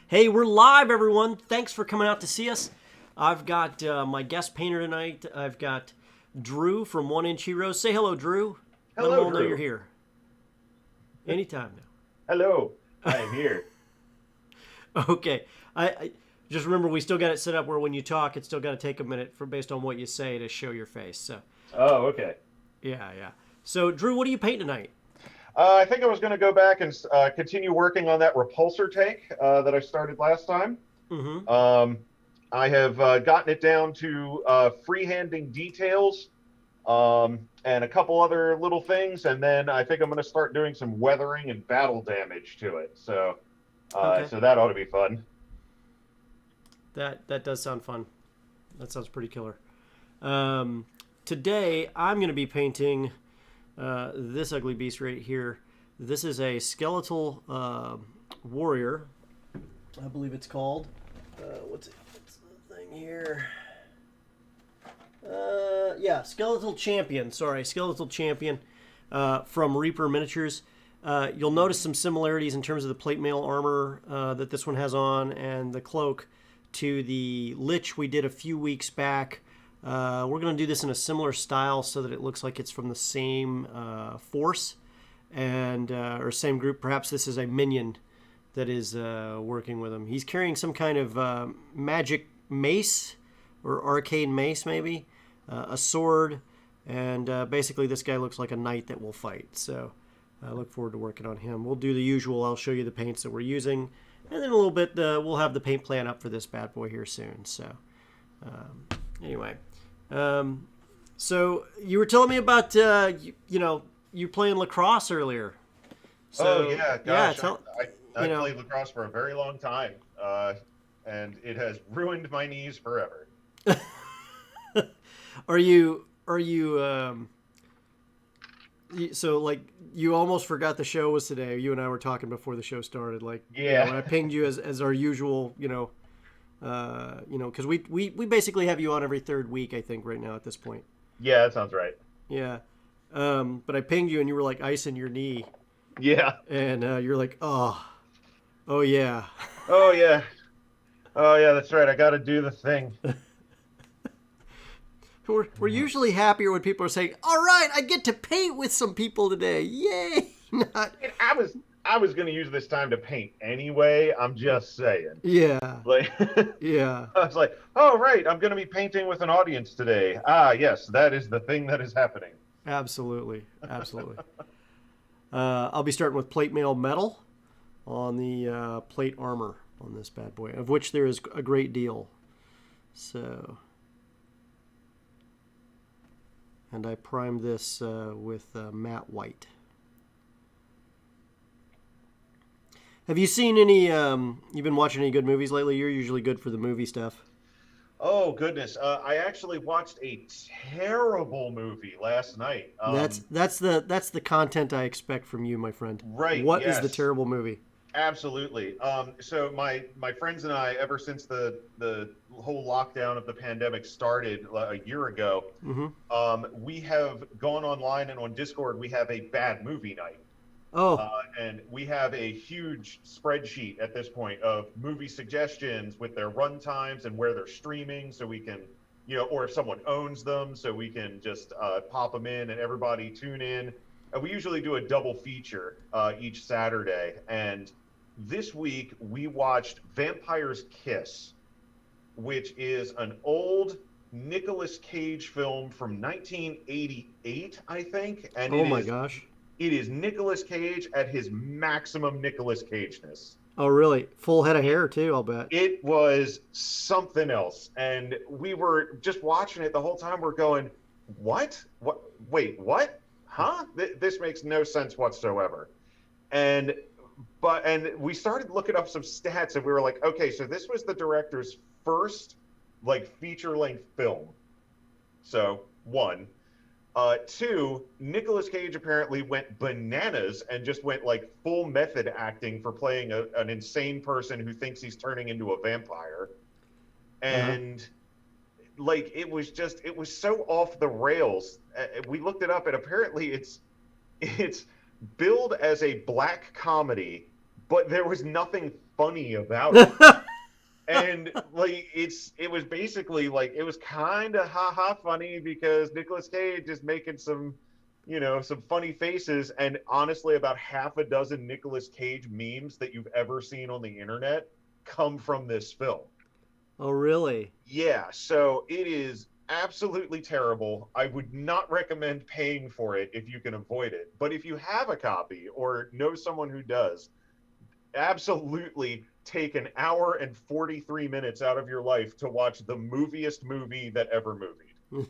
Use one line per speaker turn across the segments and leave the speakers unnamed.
Hey, we're live, everyone. Thanks for coming out to see us. I've got my guest painter tonight. I've got Drew from 1 Inch Heroes. Say hello, Drew. Let them
Hello,
all know you're
Drew.
here. Anytime
Hello, I am here.
now. Okay. I just remember we still got it set up where when you talk, it's still got to take a minute for based on what you say to show your face. So,
Oh, okay.
yeah. So, Drew, what do you paint tonight?
I think I was going to go back and continue working on that repulsor tank that I started last time.
Mm-hmm.
Um, I have gotten it down to freehanding details and a couple other little things, and then I think I'm going to start doing some weathering and battle damage to it. So,
Okay.
so that ought to be fun.
That does sound fun. That sounds pretty killer. Um, Today, I'm going to be painting this ugly beast right here. This is a skeletal warrior, I believe it's called. What's the thing here? Yeah, skeletal champion. Sorry, skeletal champion from Reaper Miniatures. You'll notice some similarities in terms of the plate mail armor that this one has on and the cloak to the Lich we did a few weeks back. We're going to do this in a similar style so that it looks like it's from the same force and or same group. Perhaps this is a minion that is working with him. He's carrying some kind of magic mace or arcane mace, maybe a sword, and basically this guy looks like a knight that will fight. So I look forward to working on him. We'll do the usual. I'll show you the paints that we're using, and then a little bit we'll have the paint plan up for this bad boy here soon. So anyway. So you were telling me about you playing lacrosse earlier.
Oh
So
yeah,
yeah,
gosh, I
you know,
played lacrosse for a very long time, and it has ruined my knees forever.
are you so like you almost forgot the show was today. You and I were talking before the show started. Like
Yeah.
when I pinged you as our usual, because we basically have you on every third week, I think, right now at this point.
Yeah, that sounds right.
Yeah. But I pinged you and you were like icing your knee,
Yeah.
and you're like, oh yeah.
Oh yeah. Oh yeah, that's right. I got to do the thing.
We're usually happier when people are saying, "All right, I get to paint with some people today, yay!" Not,
And I was going to use this time to paint anyway. I'm just saying.
yeah,
Like
yeah,
I was like, "Oh right, I'm going to be painting with an audience today." Ah, yes, that is the thing that is happening.
absolutely. I'll be starting with plate mail metal on the plate armor on this bad boy, of which there is a great deal. So, and I primed this with matte white. Have you seen any? You've been watching any good movies lately? You're usually good for the movie stuff.
Oh goodness, I actually watched a terrible movie last night.
That's the content I expect from you, my friend.
Right,
What is the
yes.
terrible movie?
Absolutely. So my friends and I, ever since the whole lockdown of the pandemic started a year ago,
Mm-hmm.
we have gone online and on Discord we have a bad movie night,
Oh,
and we have a huge spreadsheet at this point of movie suggestions with their run times and where they're streaming, so we can, or if someone owns them, so we can just pop them in and everybody tune in. And we usually do a double feature each Saturday, and this week we watched Vampire's Kiss, which is an old Nicolas Cage film from 1988, I think, and
oh
it
my
is
gosh.
it is Nicolas Cage at his maximum Nicolas Cageness.
Oh really? Full head of
It,
hair too, I'll bet.
it was something else, and we were just watching it the whole time. We're going, "What? What? Wait, what? Huh? This makes no sense whatsoever." And and we started looking up some stats, and we were like, okay, so this was the director's first like feature length film. So one, two, Nicolas Cage apparently went bananas and just went like full method acting for playing an insane person who thinks he's turning into a vampire,
Uh huh.
and like it was so off the rails. We looked it up, and apparently it's billed as a black comedy, but there was nothing funny about it. And like it was basically like it was kind of haha funny because Nicolas Cage is making some, some funny faces, and honestly, about half a dozen Nicolas Cage memes that you've ever seen on the internet come from this film.
Oh, really?
Yeah, so it is absolutely terrible. I would not recommend paying for it if you can avoid it. But if you have a copy or know someone who does, absolutely take an hour and 43 minutes out of your life to watch the moviest movie that ever movied.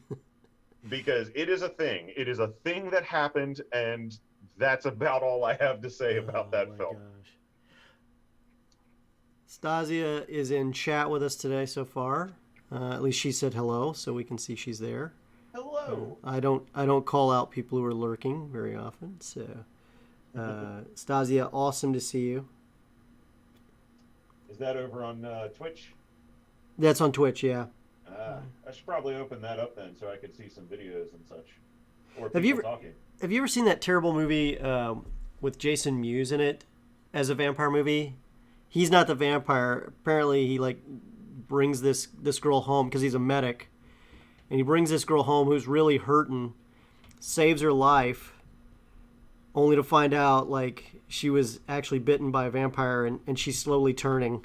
Because it is a thing. It is a thing that happened, and that's about all I have to say about that film.
Gosh. Stasia is in chat with us today so far. At least she said hello, so we can see she's there.
Hello.
I don't call out people who are lurking very often. So, Stasia, awesome to see you.
Is that over on Twitch?
That's on Twitch, yeah.
I should probably open that up then so I could see some videos and such. Or
Have
people talking.
Have you ever seen that terrible movie with Jason Mewes in it as a vampire movie? He's not the vampire. Apparently, he brings this girl home because he's a medic, and he brings this girl home who's really hurting, saves her life, only to find out she was actually bitten by a vampire, and she's slowly turning,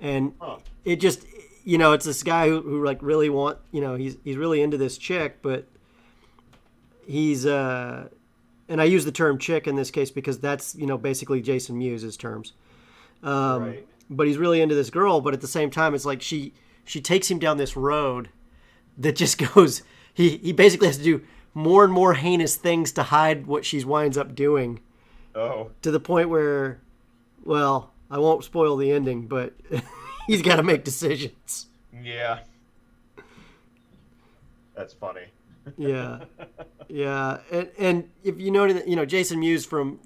and it just it's this guy who really he's really into this chick, but he's and I use the term chick in this case because that's basically Jason Mewes' terms.
Right.
But he's really into this girl, but at the same time it's like she takes him down this road that just goes he basically has to do more and more heinous things to hide what she winds up doing.
Oh.
To the point where, well, I won't spoil the ending, but he's got to make decisions.
Yeah. That's funny.
Yeah. Yeah. And if you know, Jason Mewes from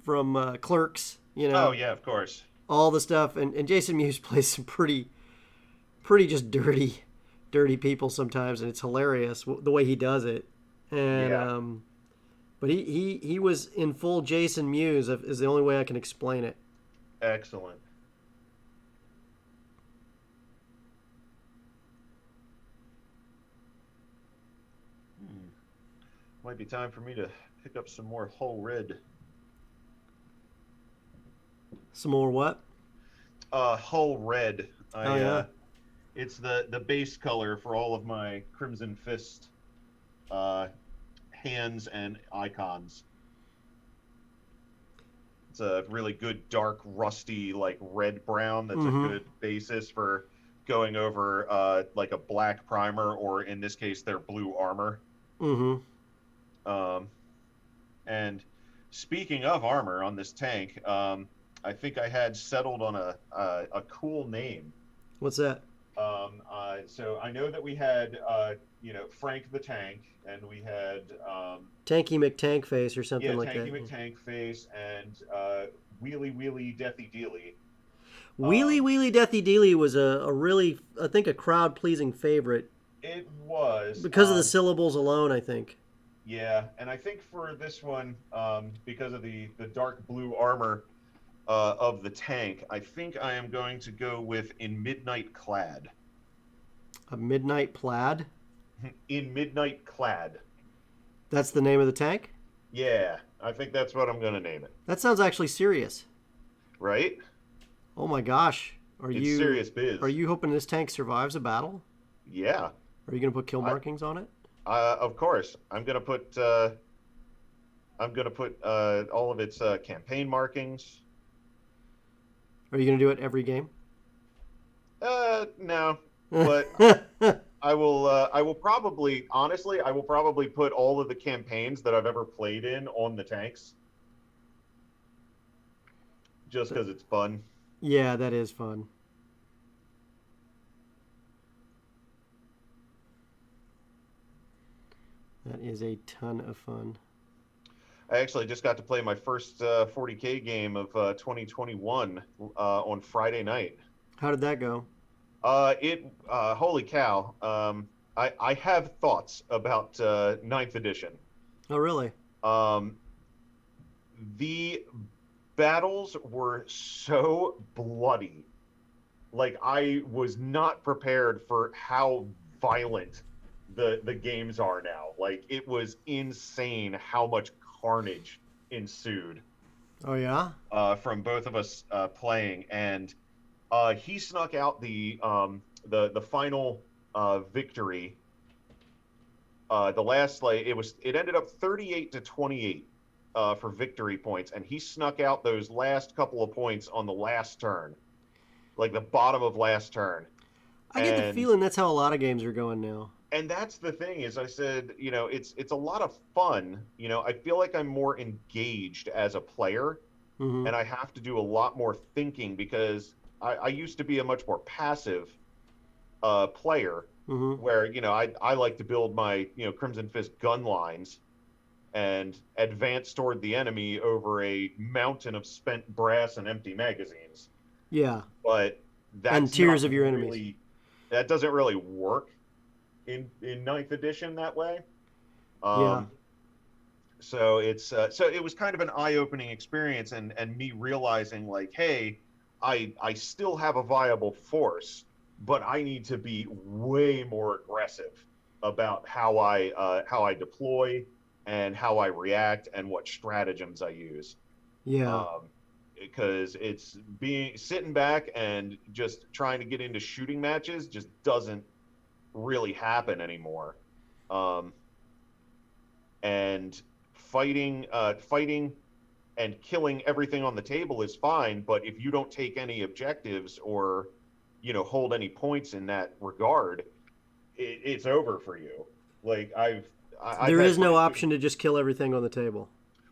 Clerks,
Oh, yeah, of course.
all the stuff. And Jason Mewes plays some pretty just dirty people sometimes. And it's hilarious the way he does it. And,
Yeah.
But he was in full Jason Mewes is the only way I can explain it.
Excellent. Might be time for me to pick up some more whole red.
Some more what?
Whole red.
Yeah.
It's the base color for all of my Crimson Fist hands and icons. It's a really good dark rusty red brown that's a good basis for going over a black primer, or in this case their blue armor. And speaking of armor on this tank, I think I had settled on a cool name.
What's that?
So I know that we had Frank the Tank, and we had
Tanky McTank Face or something like
Tanky
that.
McTank Face, and Wheelie Wheelie Deathy Dealy.
Wheelie Wheelie Deathy Dealy was a really, I think, a crowd pleasing favorite.
It was
because of the syllables alone, I think.
Yeah, and I think for this one, because of the dark blue armor of the tank, I think I am going to go with In Midnight Clad.
A Midnight Plaid?
In Midnight Clad.
That's the name of the tank?
Yeah, I think that's what I'm going to name it.
That sounds actually serious.
Right?
Oh my gosh.
It's serious biz.
Are you hoping this tank survives a battle?
Yeah.
Are you going to put kill markings on it?
Of course. I'm going to put all of its campaign markings.
Are you going to do it every game?
No. But I will probably, honestly, put all of the campaigns that I've ever played in on the tanks. Just because it's fun.
Yeah, that is fun. That is a ton of fun.
I actually just got to play my first 40K game of 2021 on Friday night.
How did that go?
Holy cow. I have thoughts about 9th edition.
Oh, really?
The battles were so bloody Like I was not prepared for how violent the games are now. Like it was insane how much carnage ensued
Oh yeah.
from both of us playing, and he snuck out the final victory. The last like it ended up 38-28 for victory points, and he snuck out those last couple of points on the last turn, like the bottom of last turn.
I get the
And
feeling that's how a lot of games are going now.
that's the thing is I said, it's a lot of fun. I feel like I'm more engaged as a player,
Mm-hmm.
and I have to do a lot more thinking because I used to be a much more passive player
Mm-hmm.
where, I like to build my, Crimson Fist gun lines and advance toward the enemy over a mountain of spent brass and empty magazines.
Yeah.
But
And
that's
tiers
not
of your enemies.
really, that doesn't really work in ninth edition that way.
Yeah.
Um, so it was kind of an eye-opening experience, and me realizing like, hey, I still have a viable force, but I need to be way more aggressive about how I deploy and how I react and what stratagems I use.
Yeah.
Um, because it's being sitting back and just trying to get into shooting matches just doesn't really happen anymore. Um, and fighting and killing everything on the table is fine, but if you don't take any objectives or hold any points in that regard, it's over for you. Like I've
There is
had
no
friends who,
option to just kill everything on the table.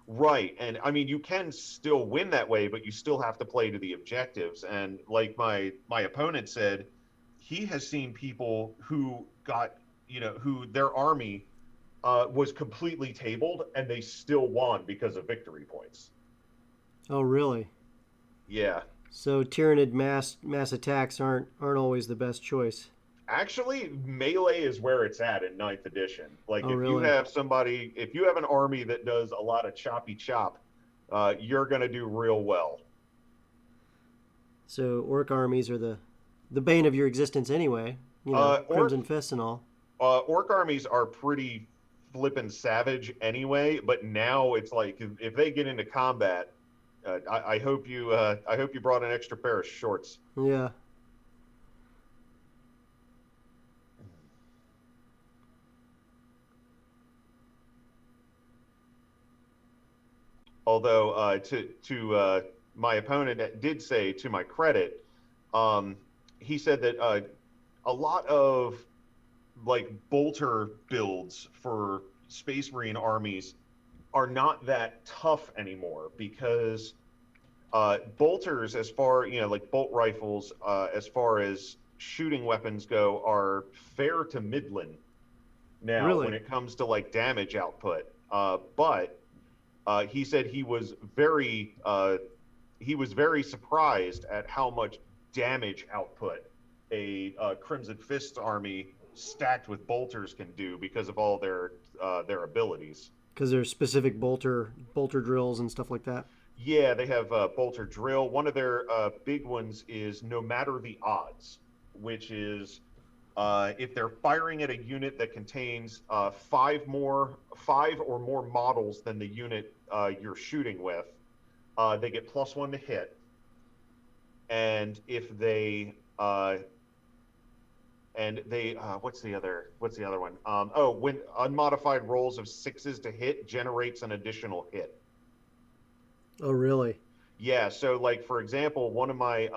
right, and I mean you can still win that way, but you still have to play to the objectives. And like my opponent said, he has seen people who got who their army was completely tabled, and they still won because of victory points.
Oh really?
Yeah,
So Tyranid mass attacks aren't always the best choice.
actually, melee is where it's at in ninth edition. Like
Oh
if you
really?
have somebody, if you have an army that does a lot of choppy chop, you're gonna do real well.
So orc armies are the bane of your existence anyway. You know,
Orc
Crimson Fists and all.
orc armies are pretty flippin' savage anyway, but now it's like if they get into combat, I hope you brought an extra pair of shorts.
Yeah.
Although to my opponent did say, to my credit, um, he said that a lot of like bolter builds for Space Marine armies are not that tough anymore because bolters, as far like bolt rifles, as far as shooting weapons go, are fair to middling now when
Really?
it comes to like damage output. But he said he was very surprised at how much damage output a Crimson Fist army stacked with bolters can do because of all their abilities.
Because there's specific bolter drills and stuff like that.
Yeah, they have bolter drill. One of their big ones is no matter the odds, which is if they're firing at a unit that contains five or more models than the unit you're shooting with, they get +1 to hit. And if they what's the other one? When unmodified rolls of 6s to hit generates an additional hit.
Oh really?
Yeah, so like for example, one of my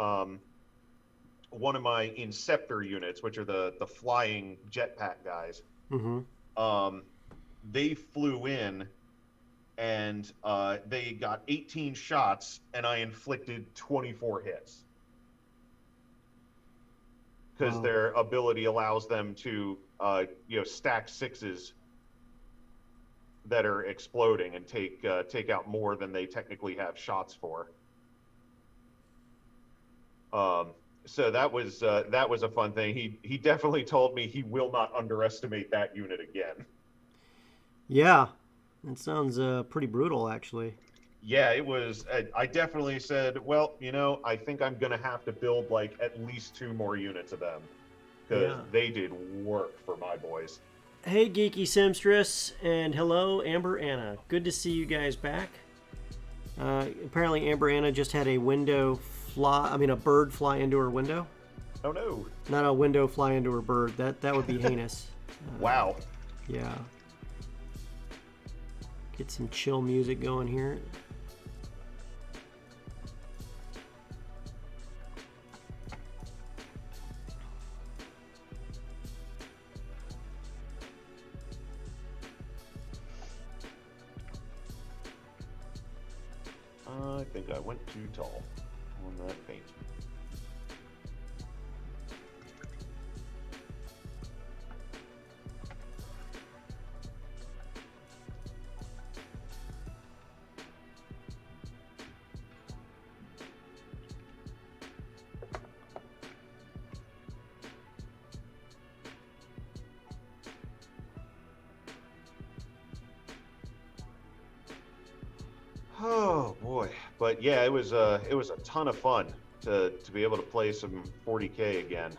Inceptor units, which are the flying jetpack guys,
Mm-hmm.
um, they flew in and they got 18 shots, and I inflicted 24 hits because
Wow.
their ability allows them to stack 6s that are exploding and take out more than they technically have shots for. Um, so that was a fun thing. He definitely told me he will not underestimate that unit again.
Yeah. That sounds pretty brutal, actually.
Yeah, it was. I definitely said, well, I think I'm gonna have to build like at least 2 more units of them because
Yeah.
they did work for my boys.
Hey, Geeky Simstress, and hello, Amber Anna. Good to see you guys back. Apparently, Amber Anna just had a bird fly into her window.
Oh no!
Not a window fly into her bird. That would be heinous.
Wow.
Yeah. Get some chill music going here.
I think I went too tall on that paint. Oh boy, but yeah, it was a ton of fun to be able to play some 40K again.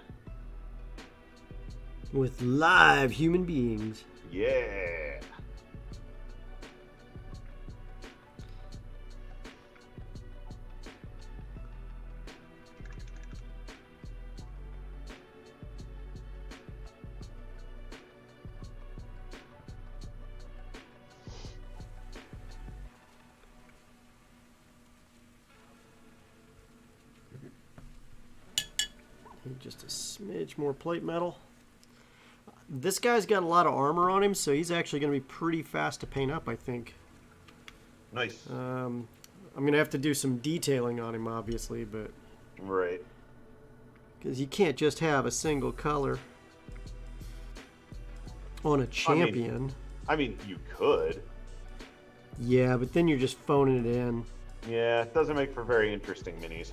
With live human beings.
Yeah.
Just a smidge more plate metal. This guy's got a lot of armor on him, so he's actually going to be pretty fast to paint up, I think.
Nice.
I'm going to have to do some detailing on him, obviously, but...
Right.
Because you can't just have a single color on a champion.
I mean, you could.
Yeah, but then you're just phoning it in.
Yeah, it doesn't make for very interesting minis.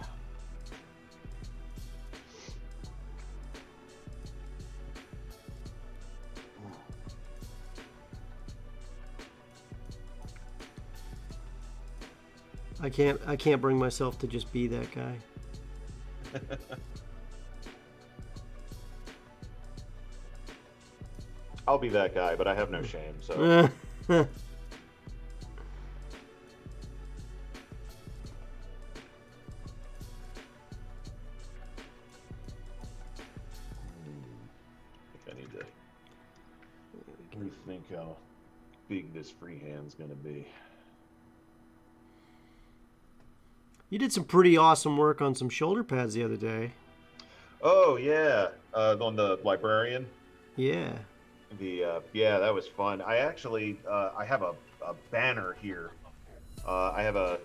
I can't bring myself to just be that guy.
I'll be that guy, but I have no shame, so... I need to rethink how big this freehand's gonna be.
You did some pretty awesome work on some shoulder pads the other day.
Oh yeah, on the librarian.
Yeah.
Yeah, that was fun. I actually I have a banner here. I have a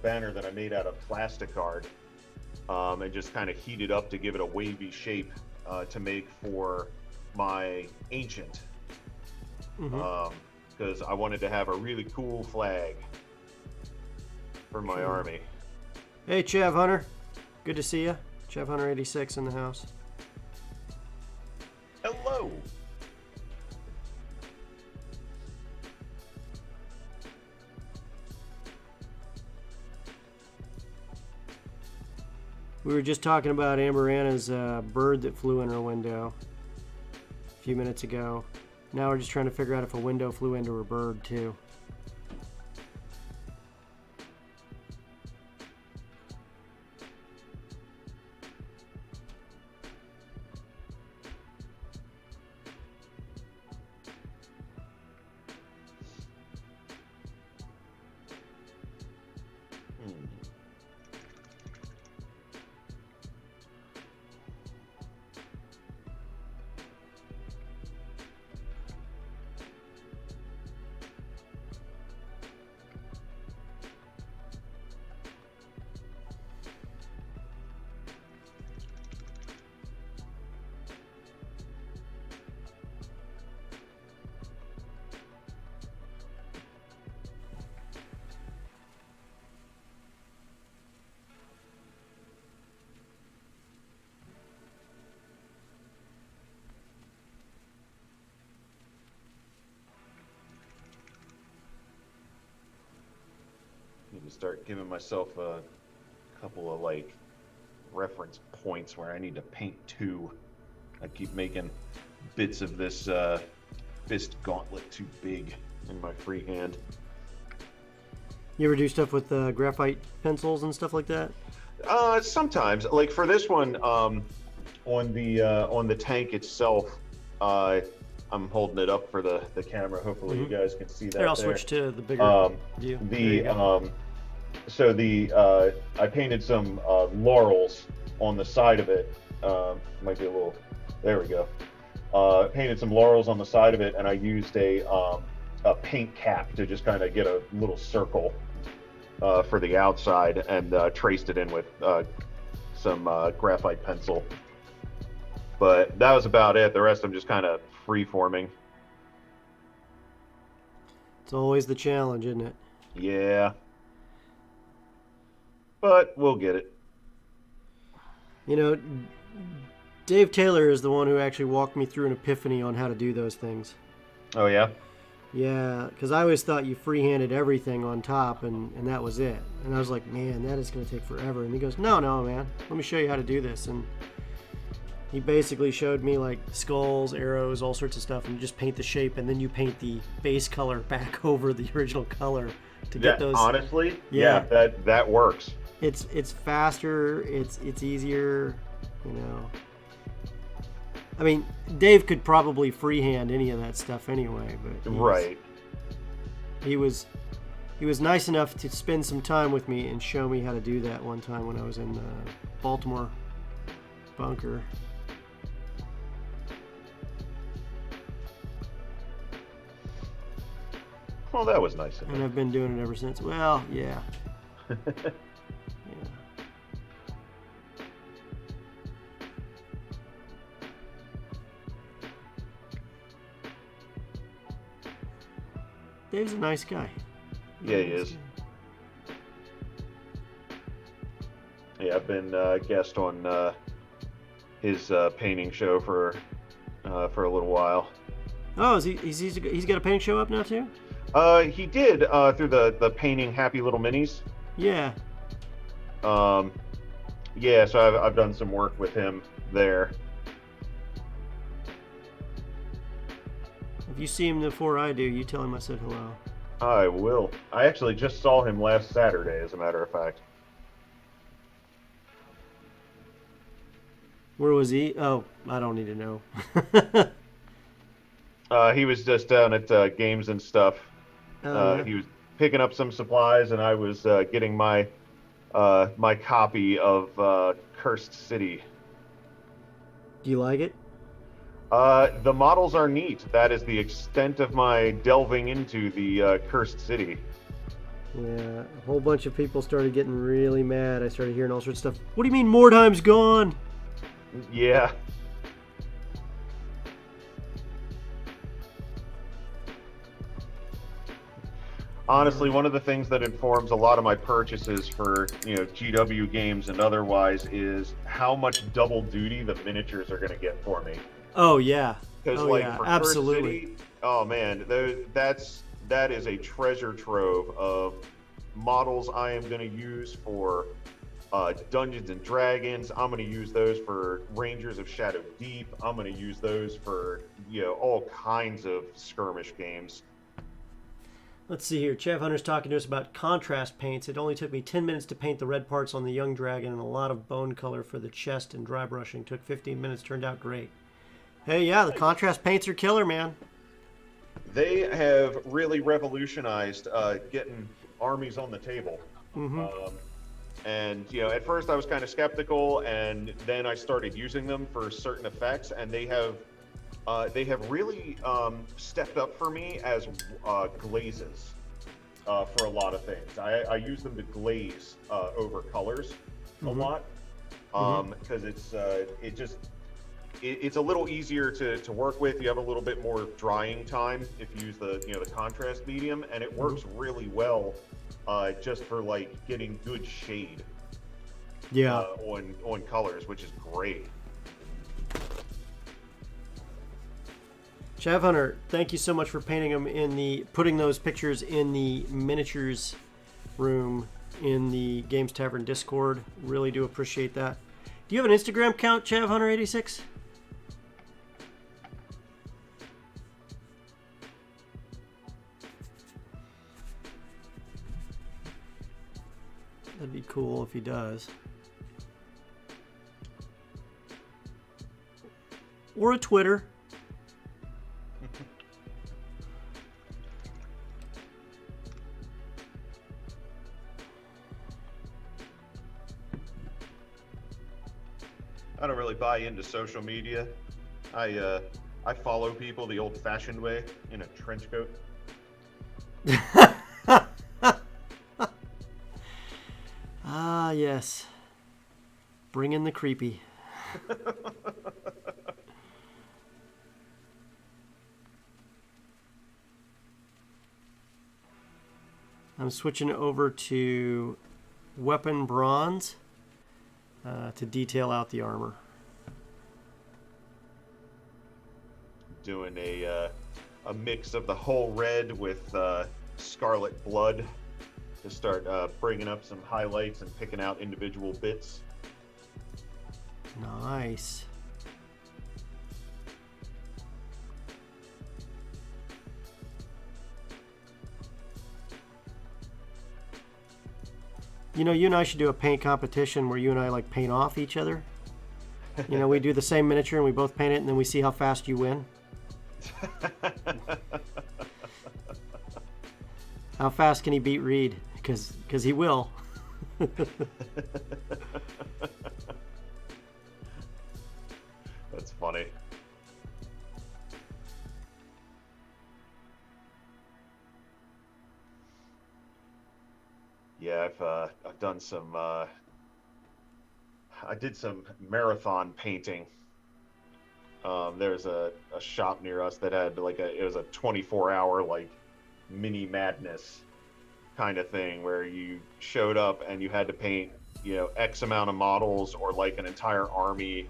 banner that I made out of plastic card, and just kind of heated up to give it a wavy shape to make for my ancient. Because I wanted to have a really cool flag for my army.
Hey, Chev Hunter. Good to see you. Chev Hunter 86 in the house.
Hello.
We were just talking about Amber Anna's bird that flew in her window a few minutes ago. Now we're just trying to figure out if a window flew into her bird, too.
start giving myself a couple of like reference points where I need to paint 2. I keep making bits of this fist gauntlet too big in my free hand.
You ever do stuff with graphite pencils and stuff like that?
Sometimes, like for this one, on the tank itself, I'm holding it up for the camera. Hopefully, you guys can see that.
Here, I'll switch to the bigger view.
I painted some laurels on the side of it. Might be a little. There we go. Painted some laurels on the side of it, and I used a paint cap to just kind of get a little circle for the outside, and traced it in with some graphite pencil. But that was about it. The rest I'm just kind of free-forming.
It's always the challenge, isn't it?
Yeah. But we'll get it.
You know, Dave Taylor is the one who actually walked me through an epiphany on how to do those things.
Oh, yeah?
Yeah, because I always thought you freehanded everything on top, and that was it. And I was like, man, that is going to take forever. And he goes, no, man, let me show you how to do this. And he basically showed me like skulls, arrows, all sorts of stuff, and you just paint the shape, and then you paint the base color back over the original color to get those.
Honestly, yeah, that works.
It's faster. It's easier. You know. I mean, Dave could probably freehand any of that stuff anyway, but
right.
He was nice enough to spend some time with me and show me how to do that one time when I was in the Baltimore bunker.
Well, that was nice of him.
And I've been doing it ever since. Well, yeah. Dave's a nice guy.
Yeah, he is. Yeah, I've been a guest on his painting show for a little while.
Oh, he's got a painting show up now too?
He did through the painting Happy Little Minis.
Yeah.
Yeah, so I've done some work with him there.
If you see him before I do, you tell him I said hello.
I will. I actually just saw him last Saturday, as a matter of fact.
Where was he? Oh, I don't need to know.
He was just down at Games and Stuff.
Yeah.
He was picking up some supplies, and I was getting my my copy of Cursed City.
Do you like it?
The models are neat. That is the extent of my delving into the Cursed City.
Yeah, a whole bunch of people started getting really mad. I started hearing all sorts of stuff. What do you mean Mordheim's gone?
Yeah. Honestly, one of the things that informs a lot of my purchases for, GW games and otherwise is how much double duty the miniatures are going to get for me.
Oh yeah.
Because for
absolutely.
Cursed City, oh man, that is a treasure trove of models I am going to use for Dungeons and Dragons. I'm going to use those for Rangers of Shadow Deep. I'm going to use those for all kinds of skirmish games.
Let's see here. Chav Hunter's talking to us about contrast paints. It only took me 10 minutes to paint the red parts on the young dragon and a lot of bone color for the chest and dry brushing. Took 15 minutes. Turned out great. Hey, yeah, the contrast paints are killer, man.
They have really revolutionized getting armies on the table.
Mm-hmm.
And at first I was kind of skeptical, and then I started using them for certain effects, and they have really stepped up for me as glazes for a lot of things. I use them to glaze over colors a lot because it's a little easier to work with. You have a little bit more drying time if you use the contrast medium, and it works really well just for getting good shade on colors, which is great.
Chav Hunter, thank you so much for painting them putting those pictures in the miniatures room. in the Games Tavern Discord. Really do appreciate that. Do you have an Instagram account, Chav186? That'd be cool if he does. Or a Twitter.
I don't really buy into social media. I follow people the old-fashioned way in a trench coat.
Ah, yes. Bring in the creepy. I'm switching over to weapon bronze to detail out the armor.
Doing a mix of the whole red with scarlet blood to start bringing up some highlights and picking out individual bits.
Nice. You know, you and I should do a paint competition where you and I like paint off each other. You know, we do the same miniature and we both paint it, and then we see how fast you win. How fast can he beat Reed? Because he will.
That's funny. Yeah, I've done some. I did some marathon painting. There's a shop near us that had it was a 24-hour like mini madness kind of thing where you showed up and you had to paint, you know, X amount of models or like an entire army.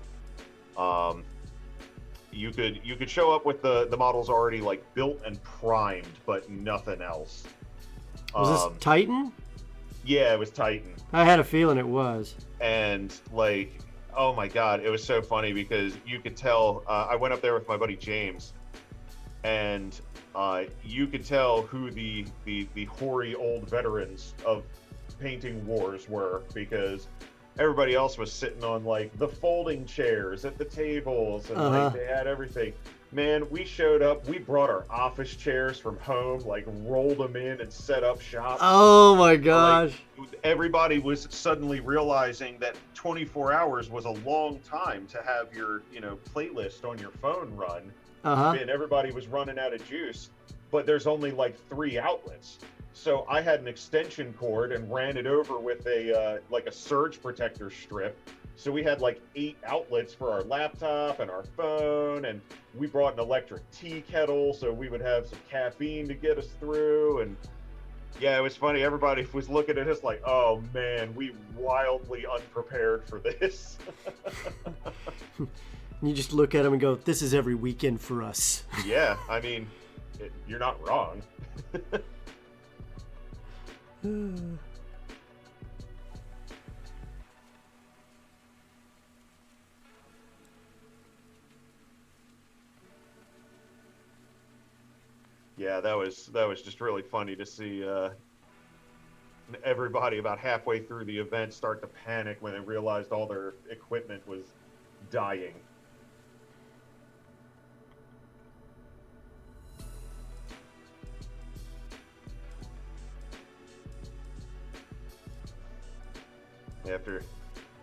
You could show up with the models already like built and primed, but nothing else.
Was this Titan?
Yeah, it was Titan.
I had a feeling it was.
And like, oh my God, it was so funny because you could tell. I went up there with my buddy James, and you could tell who the hoary old veterans of painting wars were, because everybody else was sitting on like the folding chairs at the tables, and like they had everything. Man, we showed up, we brought our office chairs from home, like rolled them in and set up shop.
Oh my gosh.
Like, everybody was suddenly realizing that 24 hours was a long time to have your, you know, playlist on your phone run. And everybody was running out of juice, but there's only like 3 outlets. So I had an extension cord and ran it over with a like a surge protector strip. So we had like 8 outlets for our laptop and our phone, and we brought an electric tea kettle so we would have some caffeine to get us through. And yeah, it was funny. Everybody was looking at us like, oh man, we wildly unprepared for this.
You just look at them and go, this is every weekend for us.
Yeah, I mean, you're not wrong. Yeah, that was just really funny to see everybody about halfway through the event start to panic when they realized all their equipment was dying.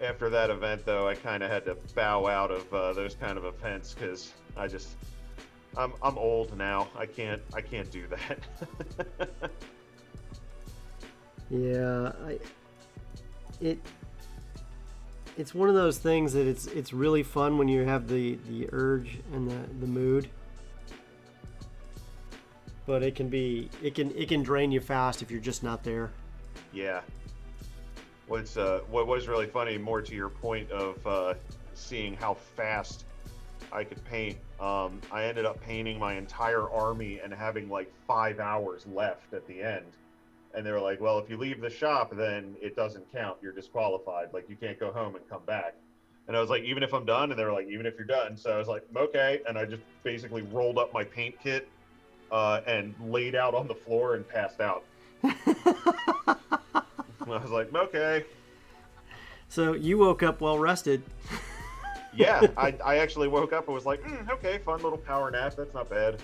After that event, though, I kind of had to bow out of those kind of events because I'm old now. I can't do that.
Yeah, it's one of those things that it's really fun when you have the urge and the mood, but it can drain you fast if you're just not there.
Yeah. What was really funny, more to your point of seeing how fast I could paint, I ended up painting my entire army and having like 5 hours left at the end. And they were like, well, if you leave the shop, then it doesn't count. You're disqualified. Like, you can't go home and come back. And I was like, even if I'm done? And they were like, even if you're done. So I was like, okay. And I just basically rolled up my paint kit and laid out on the floor and passed out. I was like, okay.
So you woke up well rested.
Yeah, I actually woke up and was like, okay, fun little power nap. That's not bad.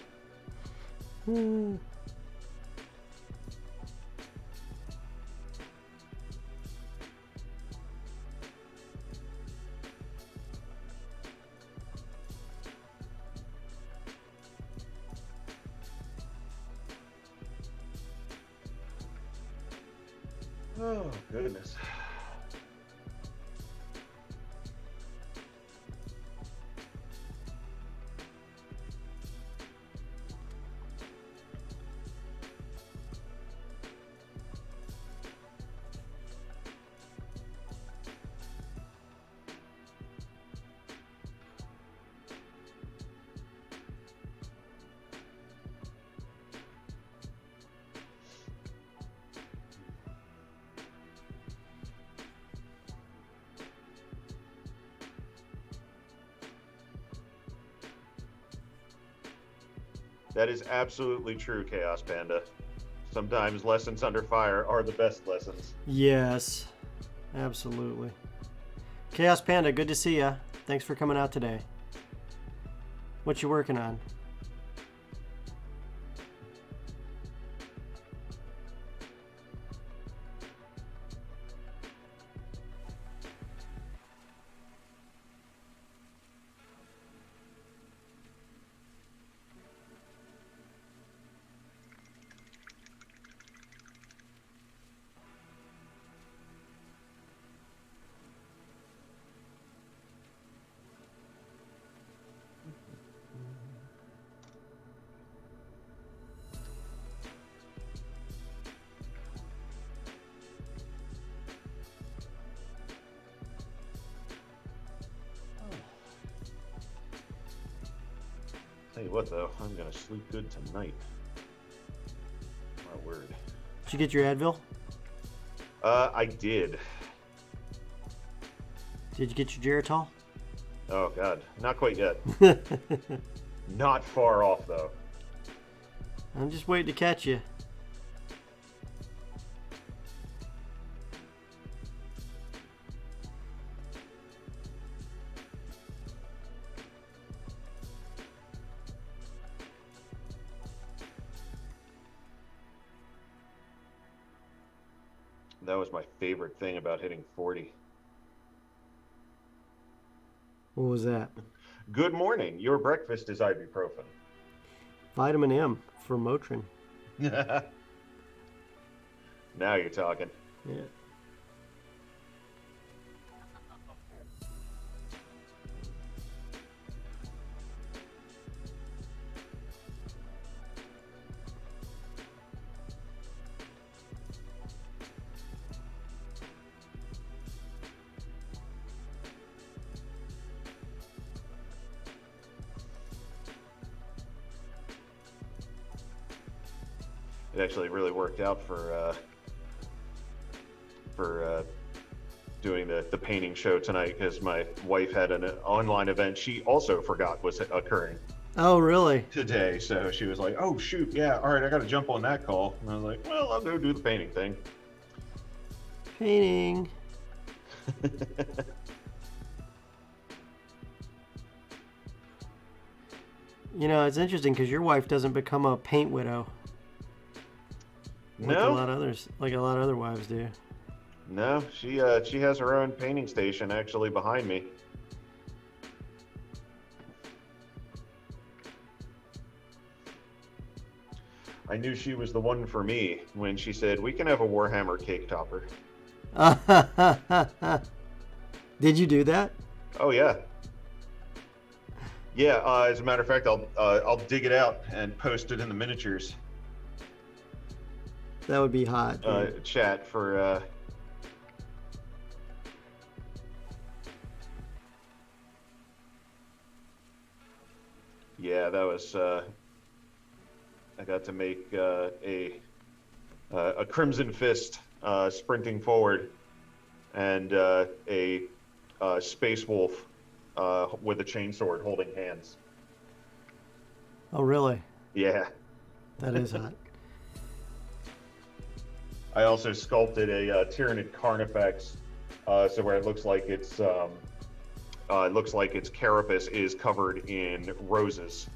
Oh, goodness. That is absolutely true, Chaos Panda. Sometimes lessons under fire are the best lessons.
Yes, absolutely. Chaos Panda, good to see ya. Thanks for coming out today. What you working on?
Tell you what, though, I'm gonna sleep good tonight. My word.
Did you get your Advil?
I did.
Did you get your Geritol?
Oh, God. Not quite yet. Not far off, though.
I'm just waiting to catch you.
That was my favorite thing about hitting 40.
What was that?
Good morning. Your breakfast is ibuprofen.
Vitamin M for Motrin.
Now you're talking.
Yeah.
It actually really worked out for doing the painting show tonight because my wife had an online event she also forgot was occurring
Oh, really?
today. So she was like, oh, shoot, yeah, all right, I got to jump on that call. And I was like, well, I'll go do the painting thing.
Painting. You know, it's interesting because your wife doesn't become a paint widow. Like
No?
a lot of others, like a lot of other wives do.
No, she has her own painting station actually behind me. I knew she was the one for me when she said, we can have a Warhammer cake topper.
Did you do that?
Oh, yeah. Yeah, as a matter of fact, I'll dig it out and post it in the miniatures
That would be hot.
chat for... Yeah, that was... I got to make a a Crimson Fist sprinting forward, and a Space Wolf with a chainsword holding hands.
Oh, really?
Yeah.
That is hot.
I also sculpted a Tyranid Carnifex, so where it looks like its carapace is covered in roses.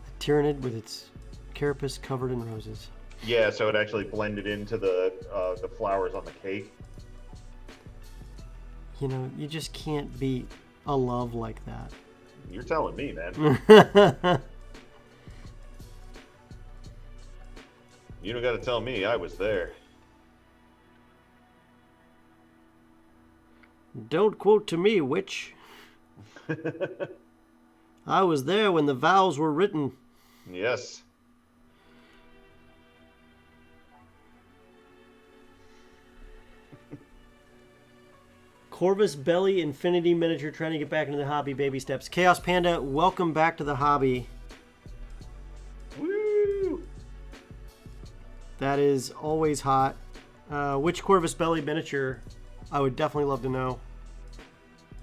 A Tyranid with its carapace covered in roses.
Yeah, so it actually blended into the flowers on the cake.
You know, you just can't beat a love like that.
You're telling me, man. You don't got to tell me. I was there.
Don't quote to me, witch. I was there when the vows were written.
Yes.
Corvus Belly Infinity Miniature trying to get back into the hobby, baby steps. Chaos Panda, welcome back to the hobby.
Woo!
That is always hot. Which Corvus Belly miniature? I would definitely love to know.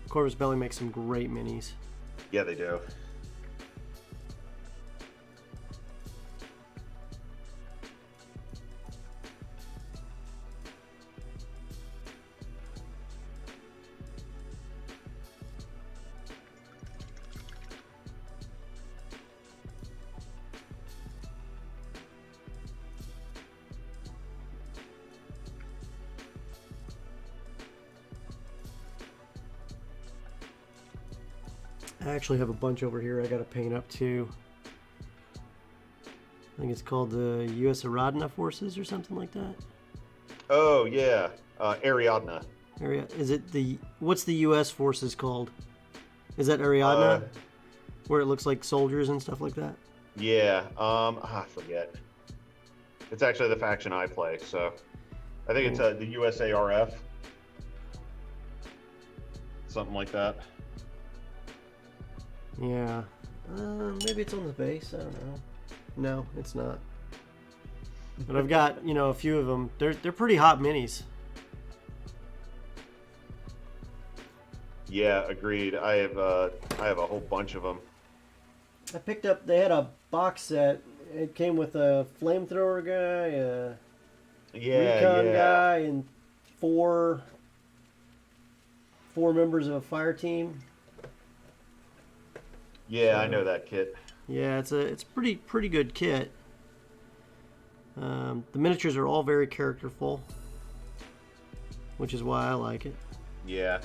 Corvus Belly makes some great minis.
Yeah, they do.
I actually have a bunch over here I gotta paint up too. I think it's called the U.S. Aradna Forces or something like that.
Oh, yeah. Ariadna.
Is it what's the U.S. Forces called? Is that Ariadna? Where it looks like soldiers and stuff like that?
Yeah. I forget. It's actually the faction I play, so I think it's the USARF. Something like that.
Yeah. Maybe it's on the base. I don't know. No, it's not. But I've got, a few of them. They're pretty hot minis.
Yeah, agreed. I have a whole bunch of them.
I picked up. They had a box set. It came with a flamethrower guy, a recon guy, and four members of a fire team.
Yeah,
So,
I know that kit.
Yeah, it's pretty good kit. The miniatures are all very characterful, which is why I like it.
Yeah.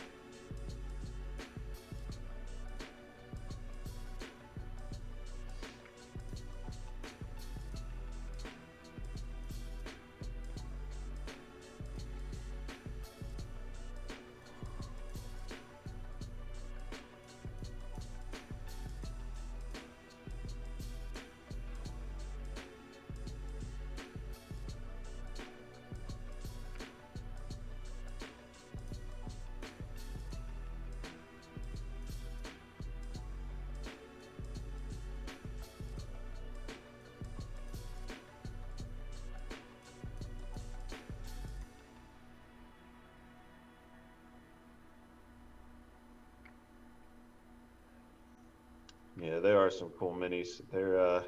Yeah, there are some cool minis. They're I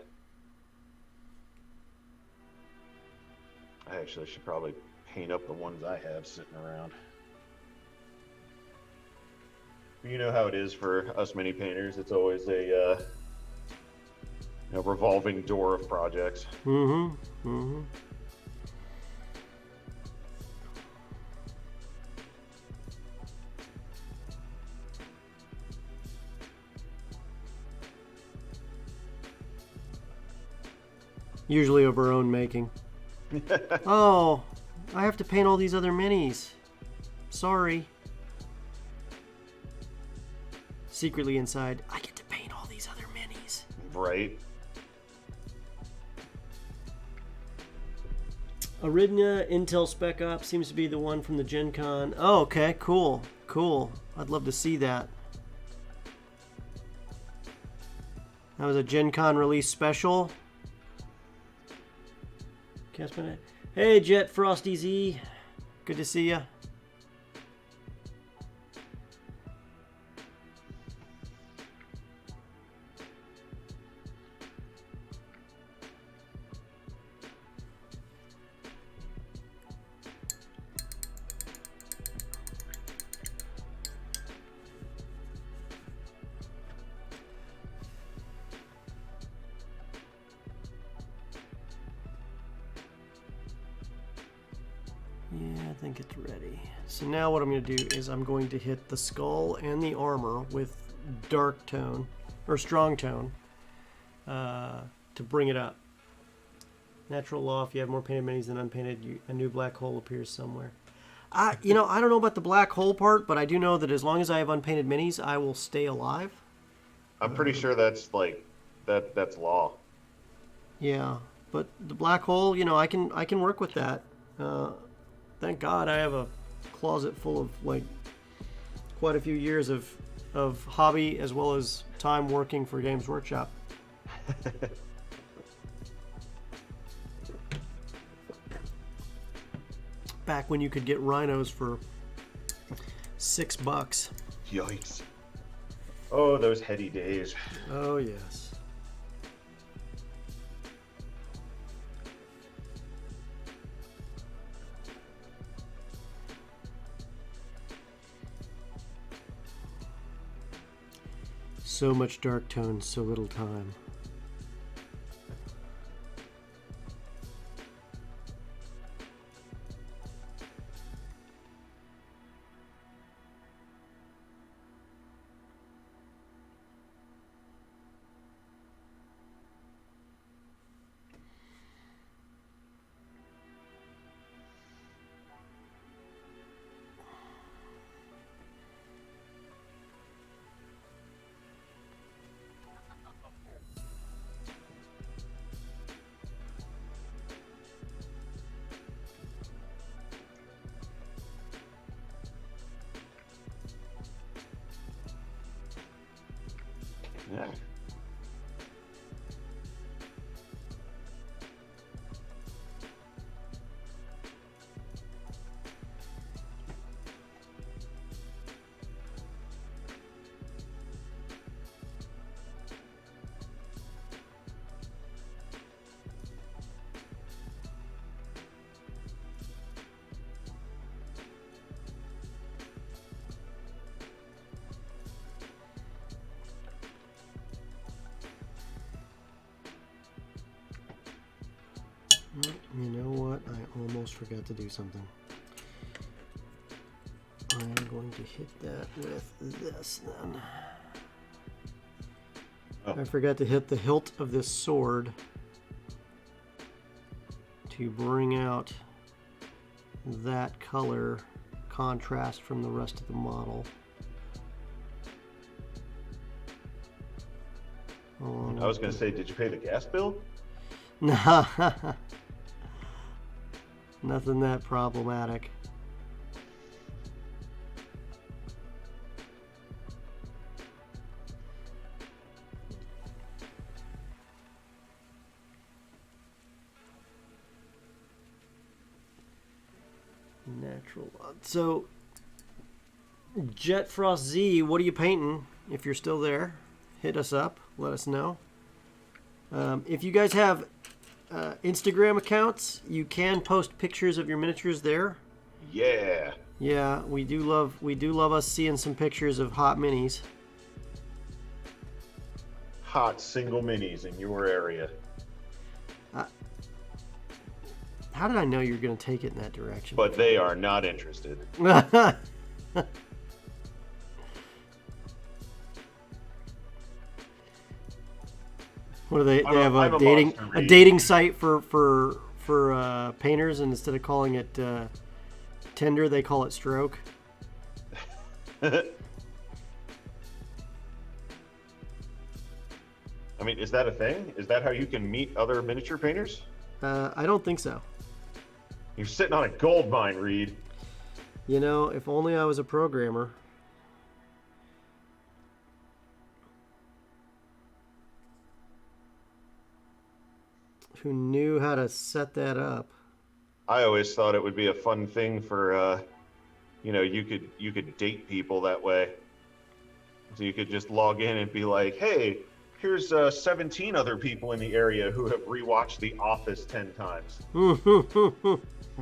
actually should probably paint up the ones I have sitting around. You know how it is for us mini painters. It's always a revolving door of projects.
Mm-hmm. Mm-hmm. Usually of our own making. Oh, I have to paint all these other minis. Sorry. Secretly inside, I get to paint all these other minis.
Right.
Aridna Intel Spec Ops seems to be the one from the Gen Con. Oh, okay, cool. Cool. I'd love to see that. That was a Gen Con release special. Hey, Jet Frosty Z. Good to see ya. Yeah, I think it's ready. So now what I'm going to do is I'm going to hit the skull and the armor with dark tone, or strong tone, to bring it up. Natural law, if you have more painted minis than unpainted, a new black hole appears somewhere. I don't know about the black hole part, but I do know that as long as I have unpainted minis, I will stay alive.
I'm pretty sure that's like, that's law.
Yeah, but the black hole, I can work with that. Thank God I have a closet full of like quite a few years of hobby as well as time working for Games Workshop. Back when you could get rhinos for $6.
Yikes. Oh, those heady days.
Oh yes. So much dark tone, so little time.
Yeah.
You know what? I almost forgot to do something. I'm going to hit that with this then.
Oh.
I forgot to hit the hilt of this sword to bring out that color contrast from the rest of the model.
I was going to say, did you pay the gas bill?
Nah. Nothing that problematic. Natural. So, Jet Frost Z, what are you painting? If you're still there, hit us up. Let us know. If you guys have Instagram accounts, you can post pictures of your miniatures there.
Yeah.
Yeah, we do love us seeing some pictures of hot minis.
Hot single minis in your area.
How did I know you were going to take it in that direction?
But they are not interested.
What do they have
I'm
a
a
dating
monster
a
read.
dating site for painters, and instead of calling it Tinder, they call it Stroke.
I mean, is that a thing? Is that how you can meet other miniature painters?
I don't think so.
You're sitting on a gold mine, Reed.
You know, if only I was a programmer. Who knew how to set that up.
I always thought it would be a fun thing for, you could date people that way. So you could just log in and be like, hey, here's 17 other people in the area who have rewatched The Office 10 times.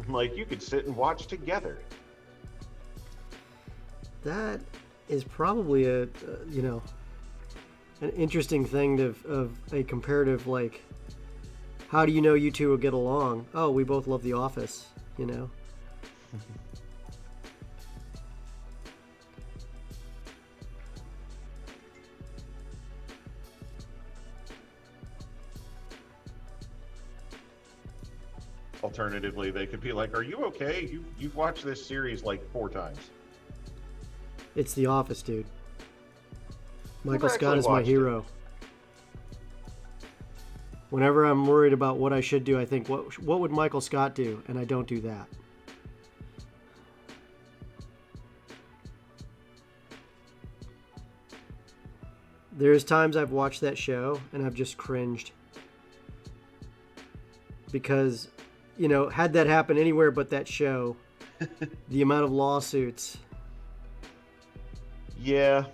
Like, you could sit and watch together.
That is probably an interesting thing of a comparative, like, how do you know you two will get along? Oh, we both love The Office, you know?
Alternatively, they could be like, are you okay? You've watched this series like 4 times.
It's The Office, dude. Michael
Never
Scott
actually
is my
watched it.
hero. Whenever I'm worried about what I should do, I think, what would Michael Scott do? And I don't do that. There's times I've watched that show and I've just cringed. Because, had that happen anywhere but that show, the amount of lawsuits.
Yeah.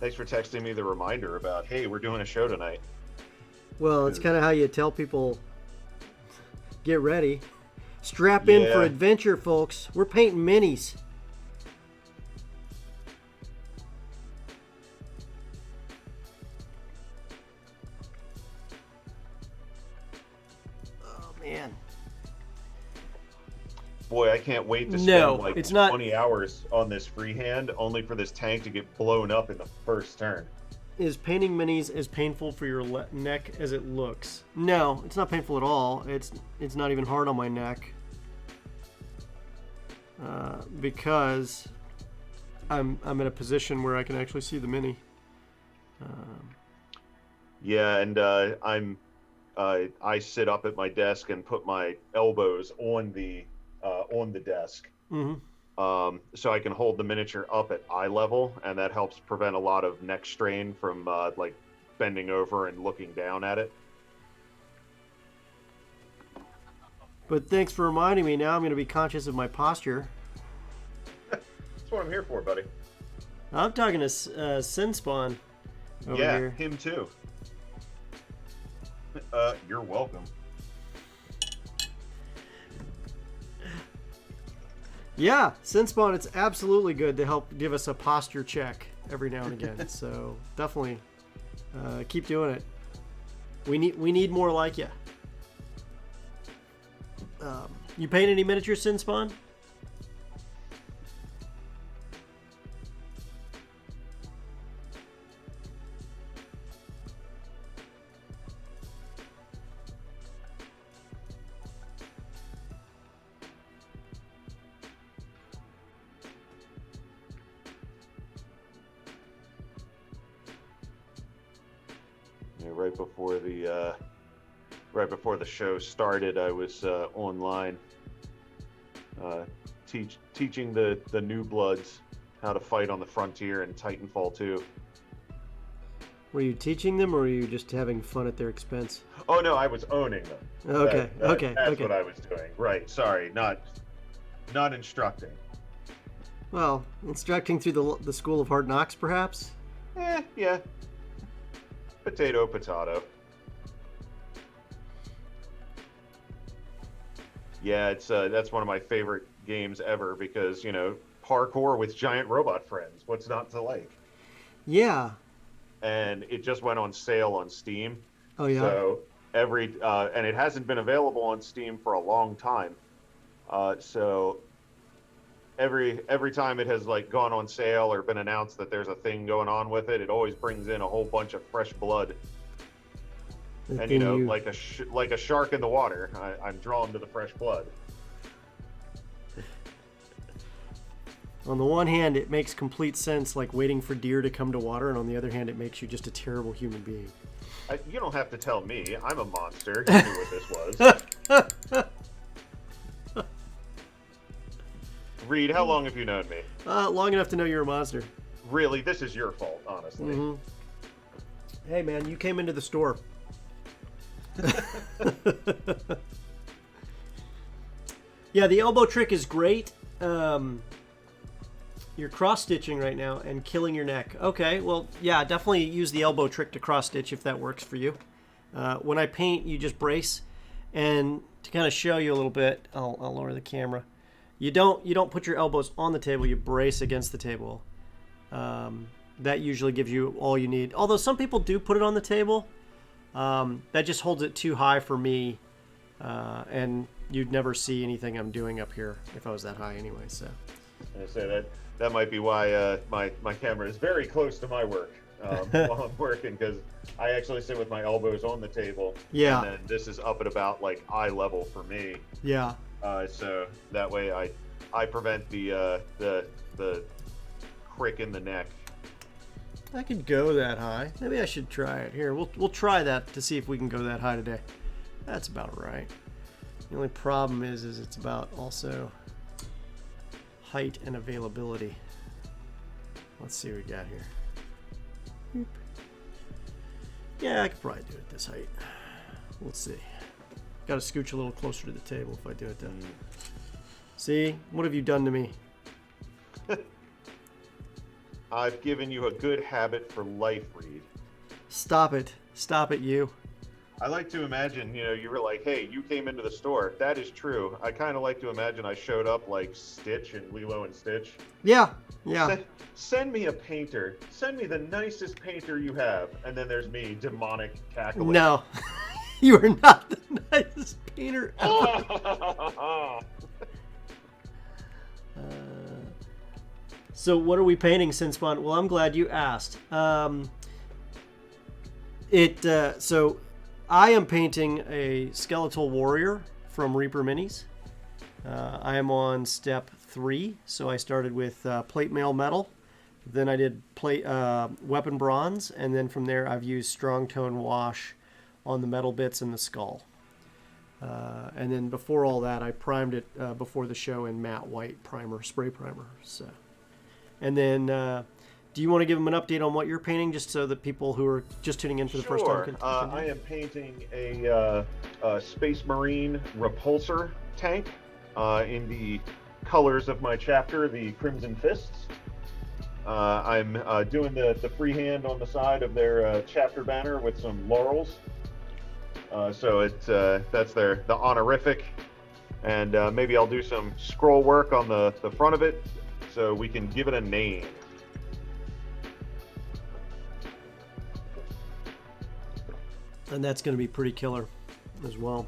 Thanks for texting me the reminder about, hey, we're doing a show tonight.
Well, it's kind of how you tell people, get ready. Strap in for adventure, folks. We're painting minis. Oh, man.
Boy, I can't wait to spend like 20 hours on this freehand only for this tank to get blown up in the first turn.
Is painting minis as painful for your neck as it looks? No, it's not painful at all. It's not even hard on my neck. Because I'm in a position where I can actually see the mini.
Yeah, and I sit up at my desk and put my elbows on the desk, so I can hold the miniature up at eye level, and that helps prevent a lot of neck strain from like bending over and looking down at it.
But thanks for reminding me. Now I'm going to be conscious of my posture.
That's what I'm here for, buddy.
I'm talking to Sinspawn over here.
Yeah, him too. You're welcome.
Yeah, Sinspawn, it's absolutely good to help give us a posture check every now and again. So definitely keep doing it. We need more like you. You paint any miniatures, Sinspawn?
Right before the show started, I was online teaching the new bloods how to fight on the frontier in Titanfall 2.
Were you teaching them, or were you just having fun at their expense?
Oh no, I was owning them.
Okay,
that's what I was doing. Right, sorry, not instructing.
Well, instructing through the School of Hard Knocks, perhaps?
Yeah. Potato. Yeah, it's that's one of my favorite games ever because, parkour with giant robot friends. What's not to like?
Yeah.
And it just went on sale on Steam.
Oh yeah.
So and it hasn't been available on Steam for a long time. So every time it has like gone on sale or been announced that there's a thing going on with it, it always brings in a whole bunch of fresh blood. And like a shark in the water, I'm drawn to the fresh blood.
On the one hand, it makes complete sense, like waiting for deer to come to water, and on the other hand, it makes you just a terrible human being.
You don't have to tell me. I'm a monster. You knew what this was. Reed, how long have you known me?
Long enough to know you're a monster.
Really, this is your fault, honestly.
Mm-hmm. Hey, man, you came into the store. Yeah, the elbow trick is great. You're cross-stitching right now and killing your neck. Okay, well, yeah, definitely use the elbow trick to cross-stitch if that works for you. When I paint, you just brace. And to kind of show you a little bit, I'll lower the camera. You don't put your elbows on the table, you brace against the table. That usually gives you all you need. Although some people do put it on the table. That just holds it too high for me. And you'd never see anything I'm doing up here if I was that high anyway, so.
I say that might be why my camera is very close to my work while I'm working, because I actually sit with my elbows on the table.
Yeah.
And then this is up at about like eye level for me.
Yeah.
So that way I prevent the crick in the neck.
I could go that high. Maybe I should try it. Here, we'll try that to see if we can go that high today. That's about right. The only problem is it's about also height and availability. Let's see what we got here. Boop. Yeah, I could probably do it this height. Let's see. Got to scooch a little closer to the table if I do it then. See? What have you done to me?
I've given you a good habit for life, Reed.
Stop it. Stop it, you.
I like to imagine, you were like, hey, you came into the store. That is true. I kind of like to imagine I showed up like Stitch and Lilo and Stitch.
Yeah, yeah.
Send me a painter. Send me the nicest painter you have. And then there's me, demonic cackling.
No. You are not the nicest painter ever. So what are we painting, Sinspon? Well, I'm glad you asked. So I am painting a skeletal warrior from Reaper Minis. I am on step 3, so I started with plate mail metal. Then I did weapon bronze, and then from there I've used strong tone wash on the metal bits and the skull. And then before all that, I primed it before the show in matte white spray primer. So, and then, do you want to give them an update on what you're painting, just so that people who are just tuning in for the first time can?
I am painting a Space Marine repulsor tank in the colors of my chapter, the Crimson Fists. I'm doing the freehand on the side of their chapter banner with some laurels. So that's the honorific, and maybe I'll do some scroll work on the front of it so we can give it a name.
And that's going to be pretty killer as well.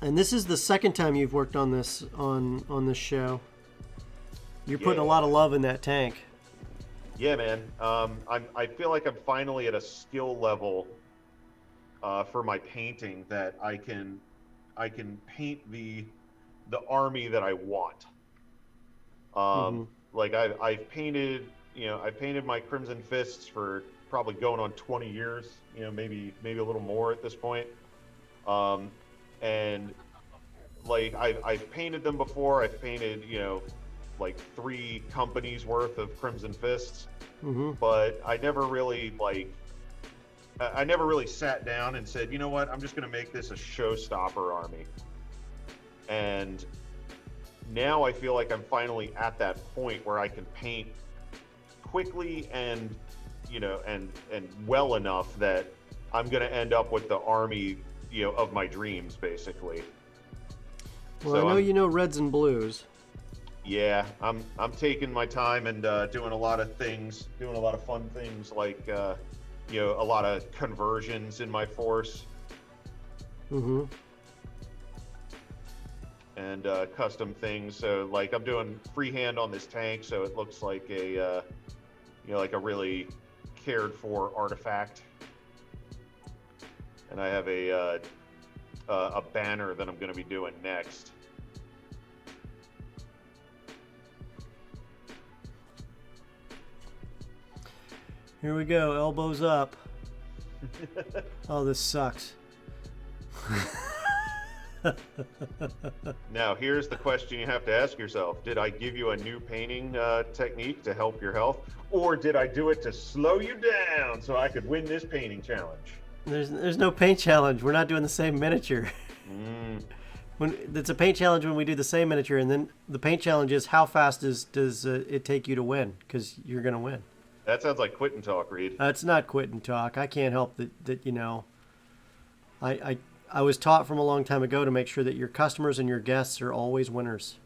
And this is the second time you've worked on this on this show. You're putting a lot of love in that tank.
Yeah, man. I feel like I'm finally at a skill level for my painting that I can paint the army that I want. Like I've painted, I painted my Crimson Fists for probably going on 20 years, maybe a little more at this point. And like I've painted them before. I've painted, like 3 companies worth of Crimson Fists, but I never really sat down and said, you know what, I'm just going to make this a showstopper army. And now I feel like I'm finally at that point where I can paint quickly and well enough that I'm going to end up with the army of my dreams, basically.
Well,
So
I know
I'm,
you know reds and blues.
yeah, I'm taking my time and doing a lot of things, doing a lot of fun things, like a lot of conversions in my force
Mm-hmm.
and custom things. So like I'm doing freehand on this tank, so it looks like a like a really cared for artifact. And I have a banner that I'm going to be doing next.
Here we go, elbows up. Oh, this sucks.
Now, here's the question you have to ask yourself. Did I give you a new painting technique to help your health? Or did I do it to slow you down so I could win this painting challenge?
There's no paint challenge. We're not doing the same miniature. It's a paint challenge when we do the same miniature, and then the paint challenge is how fast does it take you to win? Because you're going to win.
That sounds like quit and talk, Reed.
It's not quit and talk. I can't help that. I was taught from a long time ago to make sure that your customers and your guests are always winners.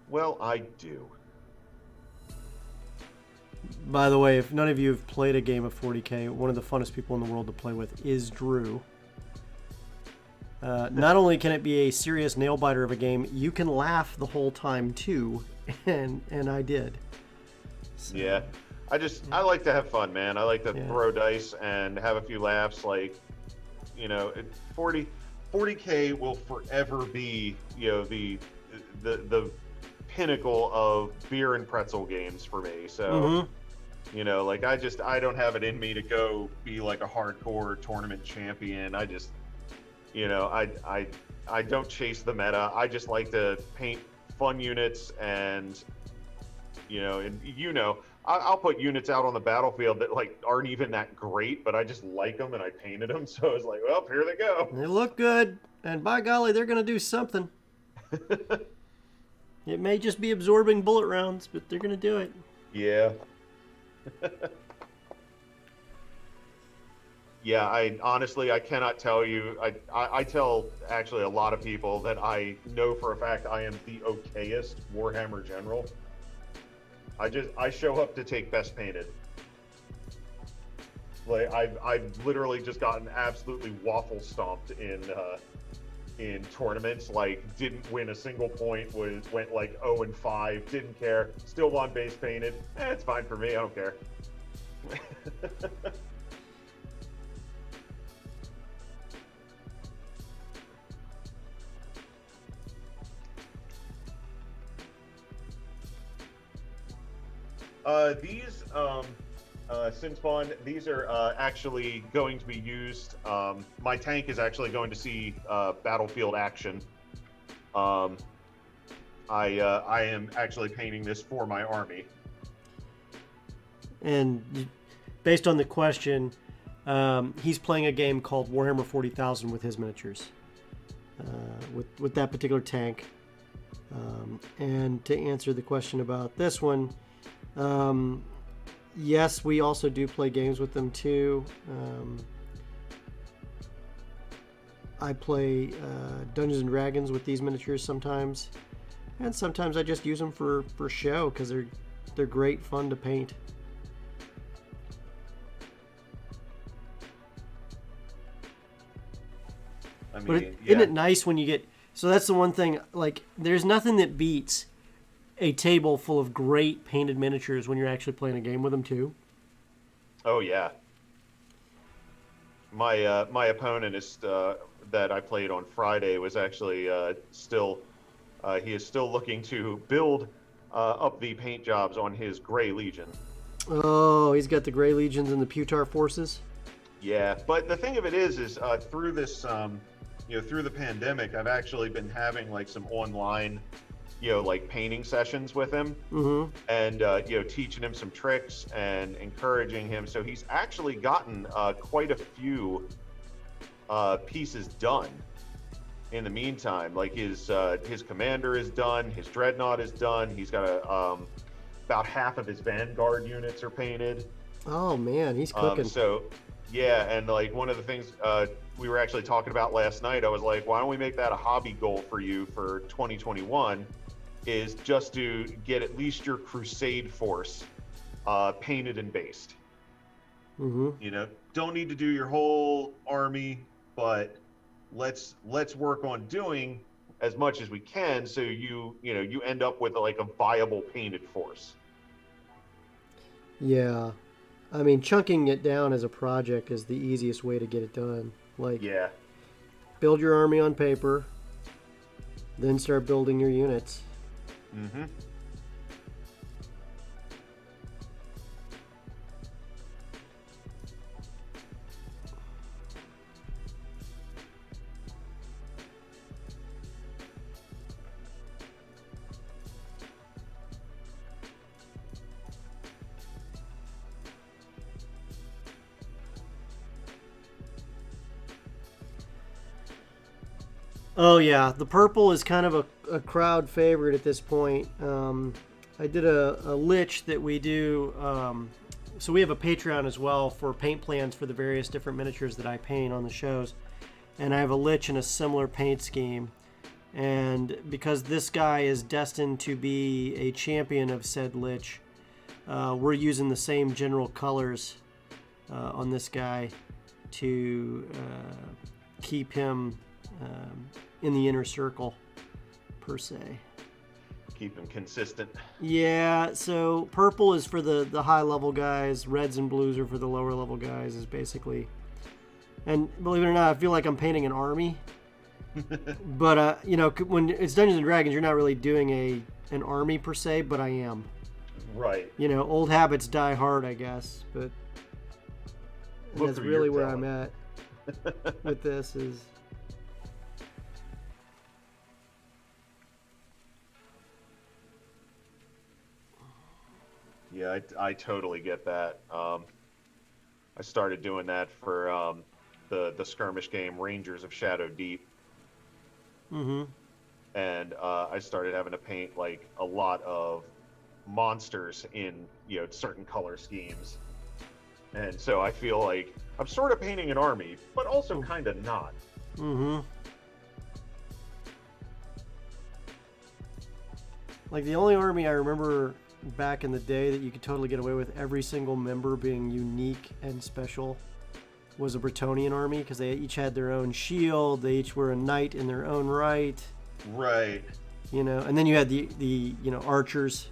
Well, I do.
By the way, if none of you have played a game of 40K, one of the funnest people in the world to play with is Drew. Not only can it be a serious nail biter of a game, you can laugh the whole time too, and I did. So,
yeah, I like to have fun, man. I like to throw dice and have a few laughs. Like, 40K will forever be the pinnacle of beer and pretzel games for me. So, like I don't have it in me to go be like a hardcore tournament champion. I just, I don't chase the meta. I just like to paint fun units and, I'll put units out on the battlefield that like aren't even that great, but I just like them and I painted them. So it's like, well, here they go.
They look good, and by golly, they're going to do something. It may just be absorbing bullet rounds, but they're going to do it.
Yeah. Yeah, I cannot tell you. I tell actually a lot of people that I know for a fact I am the okayest Warhammer general. I show up to take best painted. Like I've literally just gotten absolutely waffle stomped in tournaments. Like didn't win a single point. Went like 0-5. Didn't care. Still won base painted. It's fine for me. I don't care. These Sim Spawn, these are actually going to be used. My tank is actually going to see battlefield action. I am actually painting this for my army.
And based on the question, he's playing a game called Warhammer 40,000 with his miniatures, with that particular tank. And to answer the question about this one, yes, we also do play games with them too. I play Dungeons and Dragons with these miniatures sometimes, and sometimes I just use them for show because they're great fun to paint.
I mean,
But isn't it nice when you get... So that's the one thing, like, there's nothing that beats a table full of great painted miniatures when you're actually playing a game with them too.
Oh yeah. My opponent is that I played on Friday was actually still he is still looking to build up the paint jobs on his Grey Legion.
Oh, he's got the Grey Legions and the Putar forces.
Yeah, but the thing of it is through this through the pandemic, I've actually been having like some online like painting sessions with him, and teaching him some tricks and encouraging him. So he's actually gotten quite a few pieces done in the meantime. Like his commander is done, his dreadnought is done. He's got about half of his vanguard units are painted.
Oh man, he's cooking.
So, yeah, and like one of the things we were actually talking about last night, I was like, why don't we make that a hobby goal for you for 2021? Is just to get at least your Crusade force painted and based.
Mm-hmm.
You know, don't need to do your whole army, but let's work on doing as much as we can, so you end up with like a viable painted force.
Yeah. I mean, chunking it down as a project is the easiest way to get it done. Like,
Yeah.
build your army on paper, then start building your units.
Mm-hmm.
Oh yeah, the purple is kind of a crowd favorite at this point. I did a lich that we do. So we have a Patreon as well for paint plans for the various different miniatures that I paint on the shows, and I have a lich in a similar paint scheme. And because this guy is destined to be a champion of said lich, we're using the same general colors on this guy to keep him in the inner circle, per se.
Keep them consistent.
Yeah, so purple is for the high level guys, reds and blues are for the lower level guys, is basically. And believe it or not, I feel like I'm painting an army. But, when it's Dungeons and Dragons, you're not really doing an army per se, but I am.
Right.
Old habits die hard, I guess. But that's really where I'm at with this is...
Yeah, I totally get that. I started doing that for the skirmish game Rangers of Shadow Deep.
Mm-hmm.
And I started having to paint like a lot of monsters in certain color schemes. And so I feel like I'm sort of painting an army, but also kind of not.
Mm-hmm. Like the only army I remember back in the day that you could totally get away with every single member being unique and special was a Bretonnian army, because they each had their own shield, they each were a knight in their own right.
Right.
And then you had the archers,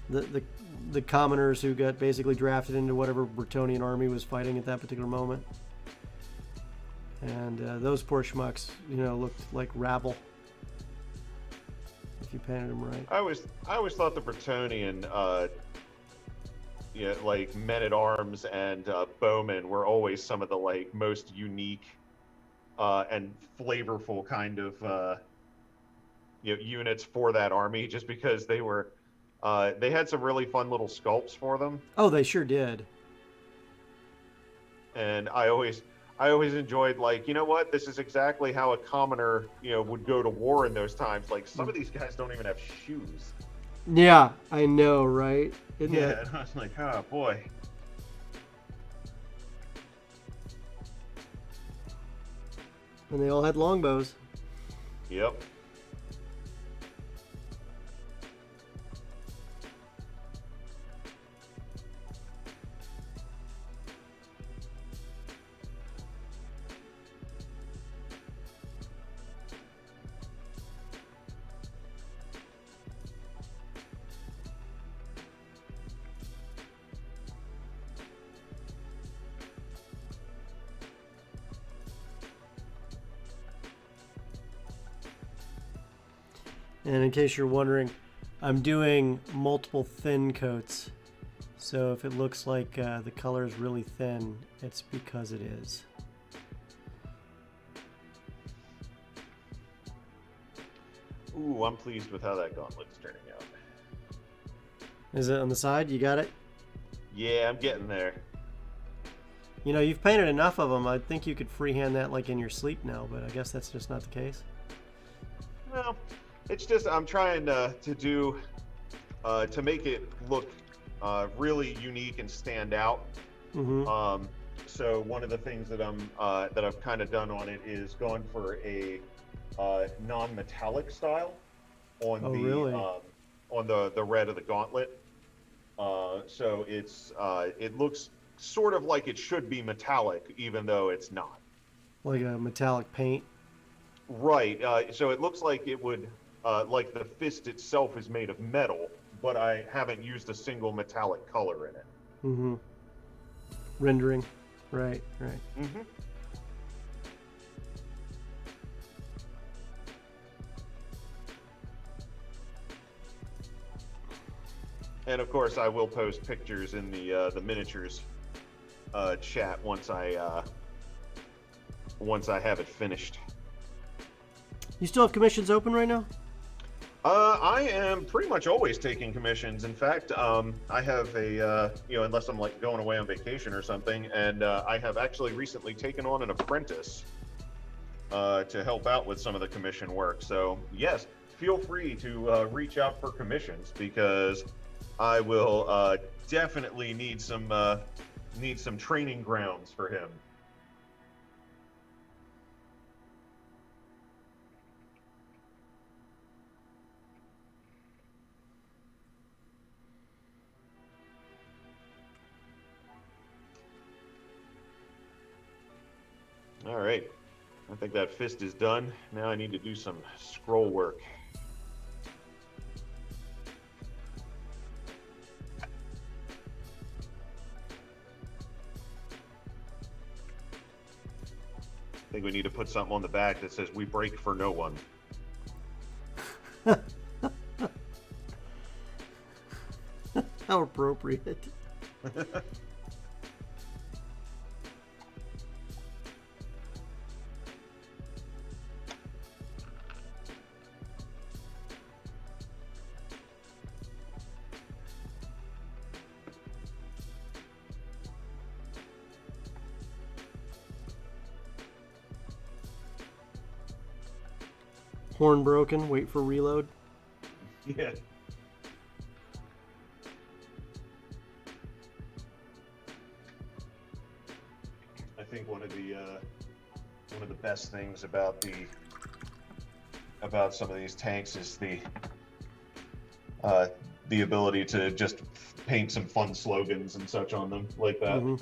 the commoners who got basically drafted into whatever Bretonnian army was fighting at that particular moment. And those poor schmucks, looked like rabble. If you painted them right.
I always thought the Bretonnian, like men at arms and bowmen were always some of the like most unique and flavorful kind of units for that army, just because they were they had some really fun little sculpts for them.
Oh, they sure did.
And I always enjoyed, like, what, this is exactly how a commoner would go to war in those times. Like, some of these guys don't even have shoes.
Yeah, I know, right? Isn't
yeah, and I was like, oh boy.
And they all had longbows.
Yep.
And in case you're wondering, I'm doing multiple thin coats. So if it looks like the color is really thin, it's because it is.
Ooh, I'm pleased with how that gauntlet's turning out.
Is it on the side? You got it?
Yeah, I'm getting there.
You've painted enough of them. I think you could freehand that like in your sleep now, but I guess that's just not the case.
Well, it's just I'm trying to do to make it look really unique and stand out. So one of the things that I've kind of done on it is gone for a non-metallic style on
Really?
on the red of the gauntlet. So it looks sort of like it should be metallic, even though it's not.
Like a metallic paint?
Right. So it looks like it would, like the fist itself is made of metal, but I haven't used a single metallic color in it.
Mm-hmm. Rendering. Right.
Mm-hmm. And of course, I will post pictures in the miniatures chat once I have it finished.
You still have commissions open right now?
I am pretty much always taking commissions. In fact, I have unless I'm like going away on vacation or something, and I have actually recently taken on an apprentice to help out with some of the commission work. So yes, feel free to reach out for commissions, because I will definitely need some training grounds for him. All right, I think that fist is done. Now I need to do some scroll work. I think we need to put something on the back that says, "We break for no one."
How appropriate. Horn broken, wait for reload.
Yeah. I think one of the best things about some of these tanks is the ability to just paint some fun slogans and such on them like that.
Mm-hmm.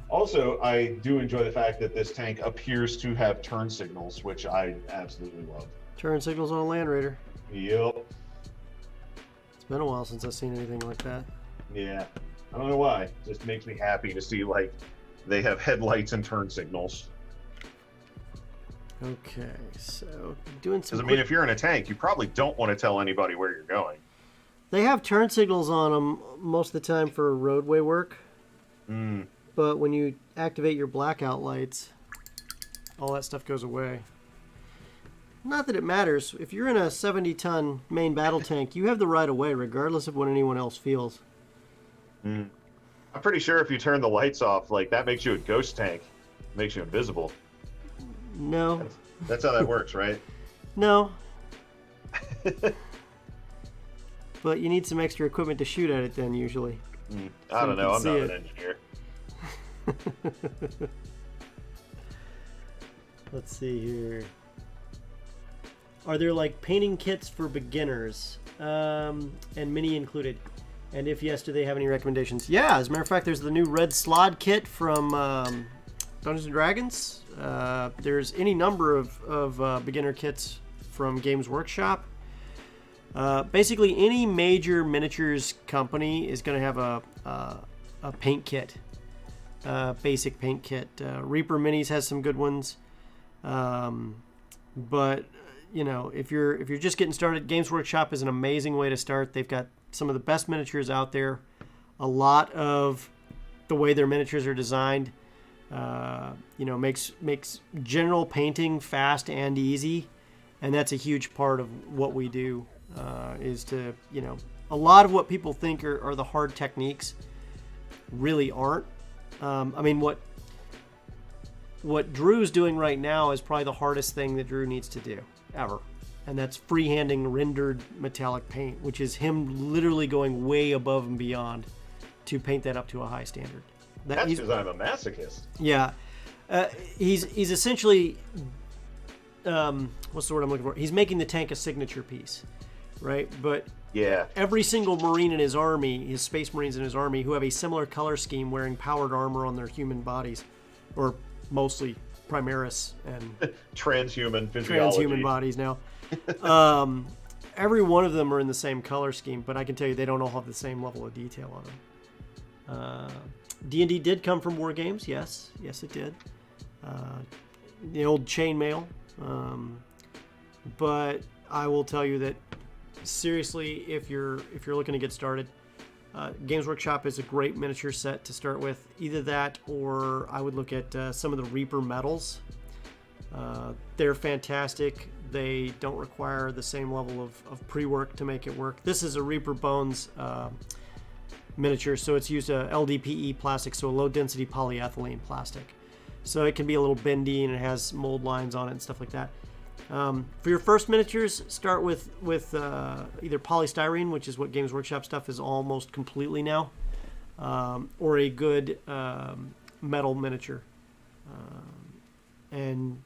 Also, I do enjoy the fact that this tank appears to have turn signals, which I absolutely love.
Turn signals on a Land Raider.
Yep.
It's been a while since I've seen anything like that.
Yeah. I don't know why. It just makes me happy to see, like, they have headlights and turn signals.
Okay, so doing some.
Because, I mean, if you're in a tank, you probably don't want to tell anybody where you're going.
They have turn signals on them most of the time for roadway work.
Mm.
But when you activate your blackout lights, all that stuff goes away. Not that it matters. If you're in a 70-ton main battle tank, you have the right of way, regardless of what anyone else feels.
Mm. I'm pretty sure if you turn the lights off, like, that makes you a ghost tank. Makes you invisible.
No.
That's how that works, right?
No. But you need some extra equipment to shoot at it then, usually.
I don't know. I'm not an engineer.
Let's see here. Are there like painting kits for beginners, and mini included? And if yes, do they have any recommendations? Yeah, as a matter of fact, there's the new Red Slod kit from Dungeons and Dragons. There's any number of beginner kits from Games Workshop. Basically, any major miniatures company is going to have a paint kit, basic paint kit. Reaper Minis has some good ones, but you know, if you're just getting started, Games Workshop is an amazing way to start. They've got some of the best miniatures out there. A lot of the way their miniatures are designed, makes general painting fast and easy, and that's a huge part of what we do. Is to, a lot of what people think are the hard techniques really aren't. What Drew's doing right now is probably the hardest thing that Drew needs to do ever. And that's freehanding rendered metallic paint, which is him literally going way above and beyond to paint that up to a high standard.
That's because I'm a masochist.
Yeah. He's essentially, what's the word I'm looking for? He's making the tank a signature piece, right? But
yeah,
every single Marine in his army, his Space Marines in his army, who have a similar color scheme wearing powered armor on their human bodies, or mostly Primaris and
transhuman physiology.
Transhuman bodies now. Every one of them are in the same color scheme, but I can tell you they don't all have the same level of detail on them. D&D did come from War Games, yes it did. The old chainmail, but I will tell you that seriously, if you're looking to get started, Games Workshop is a great miniature set to start with. Either that, or I would look at some of the Reaper medals. They're fantastic. They don't require the same level of pre-work to make it work. This is a Reaper Bones miniature, so it's used a LDPE plastic, so a low-density polyethylene plastic. So it can be a little bendy, and it has mold lines on it and stuff like that. For your first miniatures, start with either polystyrene, which is what Games Workshop stuff is almost completely now, or a good metal miniature, and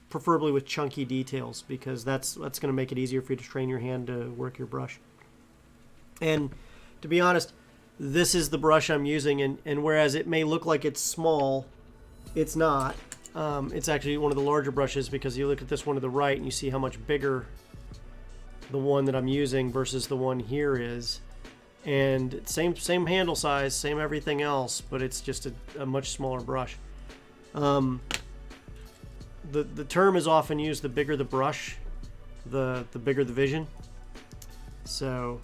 preferably with chunky details, because that's going to make it easier for you to train your hand to work your brush. And to be honest, this is the brush I'm using, and whereas it may look like it's small, it's not. It's actually one of the larger brushes, because you look at this one to the right and you see how much bigger the one that I'm using versus the one here is. And same handle size, same everything else, but it's just a much smaller brush. The term is often used, the bigger the brush, the bigger the vision. So,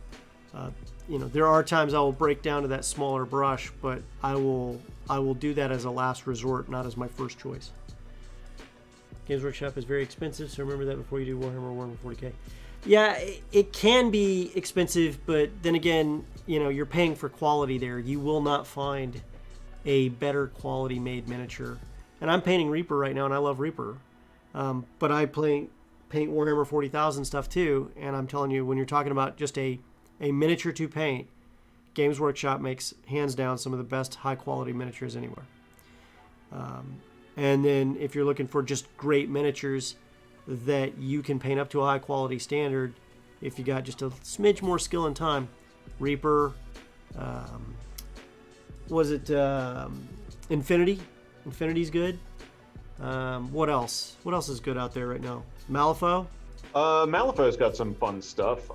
there are times I will break down to that smaller brush, but I will do that as a last resort, not as my first choice. Games Workshop is very expensive, so remember that before you do Warhammer 40K. Yeah, it can be expensive, but then again, you're paying for quality there. You will not find a better quality made miniature. And I'm painting Reaper right now, and I love Reaper. But I paint Warhammer 40,000 stuff too, and I'm telling you, when you're talking about just a miniature to paint, Games Workshop makes, hands down, some of the best high-quality miniatures anywhere. And then if you're looking for just great miniatures that you can paint up to a high-quality standard, if you got just a smidge more skill and time, Reaper, Infinity? Infinity's good. What else? What else is good out there right now? Malifaux?
Malifaux's got some fun stuff.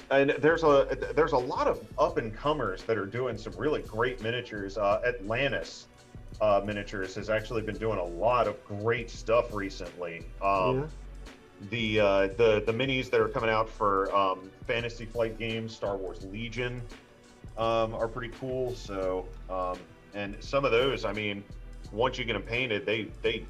And there's a lot of up-and-comers that are doing some really great miniatures. Atlantis Miniatures has actually been doing a lot of great stuff recently. The minis that are coming out for Fantasy Flight games, Star Wars Legion, are pretty cool. So, and some of those, I mean, once you get them painted, they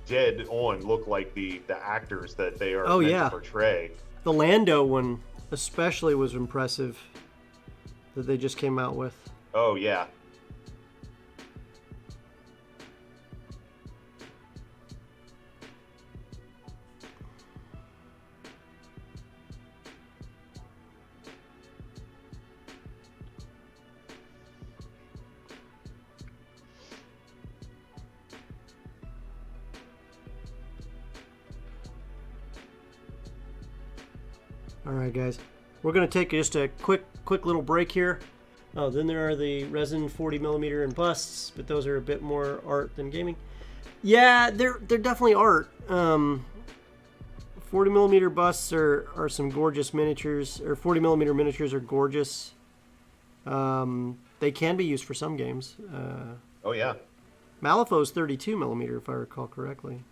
dead on look like the actors that they are meant to portray.
The Lando one especially was impressive that they just came out with.
Oh yeah.
All right, guys, we're going to take just a quick little break here. Oh, then there are the resin 40mm and busts, but those are a bit more art than gaming. Yeah, they're definitely art. 40mm busts are some gorgeous miniatures, or 40mm miniatures are gorgeous. They can be used for some games.
Oh yeah.
Malifaux's 32mm, if I recall correctly.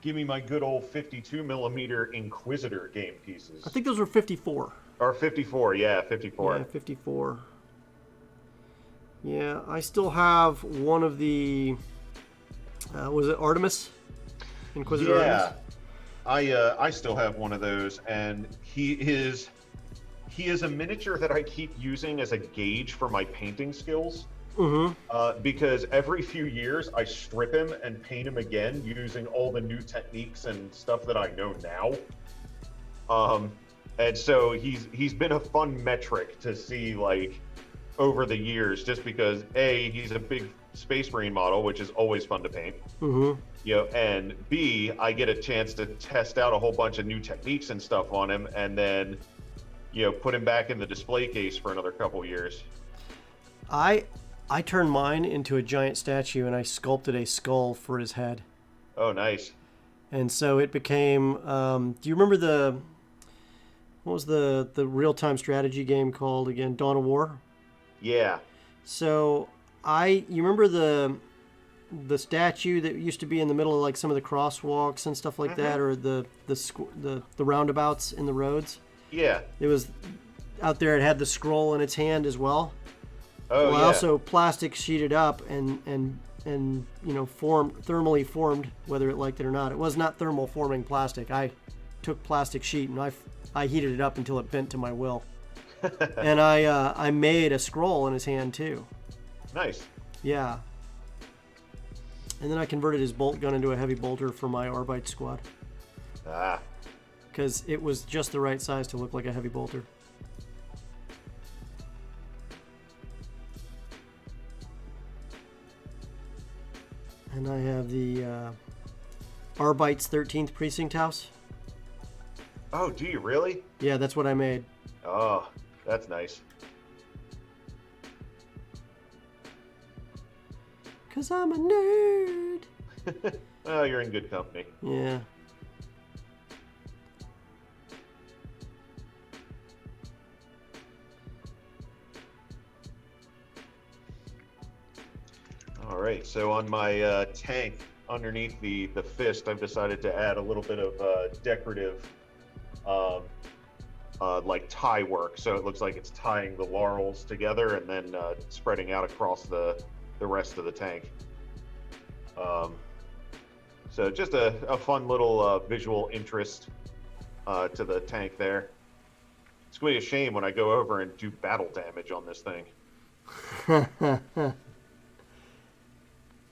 Give me my good old 52mm Inquisitor game pieces.
I think those were 54.
Or 54, yeah, 54.
Yeah, 54. Yeah, I still have one of the, was it Artemis? Inquisitor
yeah.
Artemis?
I still have one of those, and he is a miniature that I keep using as a gauge for my painting skills. Because every few years I strip him and paint him again using all the new techniques and stuff that I know now. And so he's been a fun metric to see like over the years, just because A, he's a big Space Marine model, which is always fun to paint.
Mm-hmm.
You know, and B, I get a chance to test out a whole bunch of new techniques and stuff on him, and then, you know, put him back in the display case for another couple years.
I turned mine into a giant statue, and I sculpted a skull for his head.
Oh, nice.
And so it became. Do you remember what was the real-time strategy game called again? Dawn of War.
Yeah.
So you remember the statue that used to be in the middle of like some of the crosswalks and stuff like that, or the roundabouts in the roads.
Yeah.
It was out there. It had the scroll in its hand as well.
Oh,
well,
yeah.
I also plastic sheeted up and thermally formed, whether it liked it or not. It was not thermal forming plastic. I took plastic sheet and I heated it up until it bent to my will. And I made a scroll in his hand too.
Nice.
Yeah. And then I converted his bolt gun into a heavy bolter for my Arbite squad.
Ah.
Because it was just the right size to look like a heavy bolter. And I have the Arbite's 13th Precinct House.
Oh, do you really?
Yeah, that's what I made.
Oh, that's nice.
Because I'm a nerd.
Oh, you're in good company.
Yeah.
All right, so on my tank underneath the fist, I've decided to add a little bit of decorative like tie work. So it looks like it's tying the laurels together and then spreading out across the rest of the tank. So just a fun little visual interest to the tank there. It's going to be a shame when I go over and do battle damage on this thing.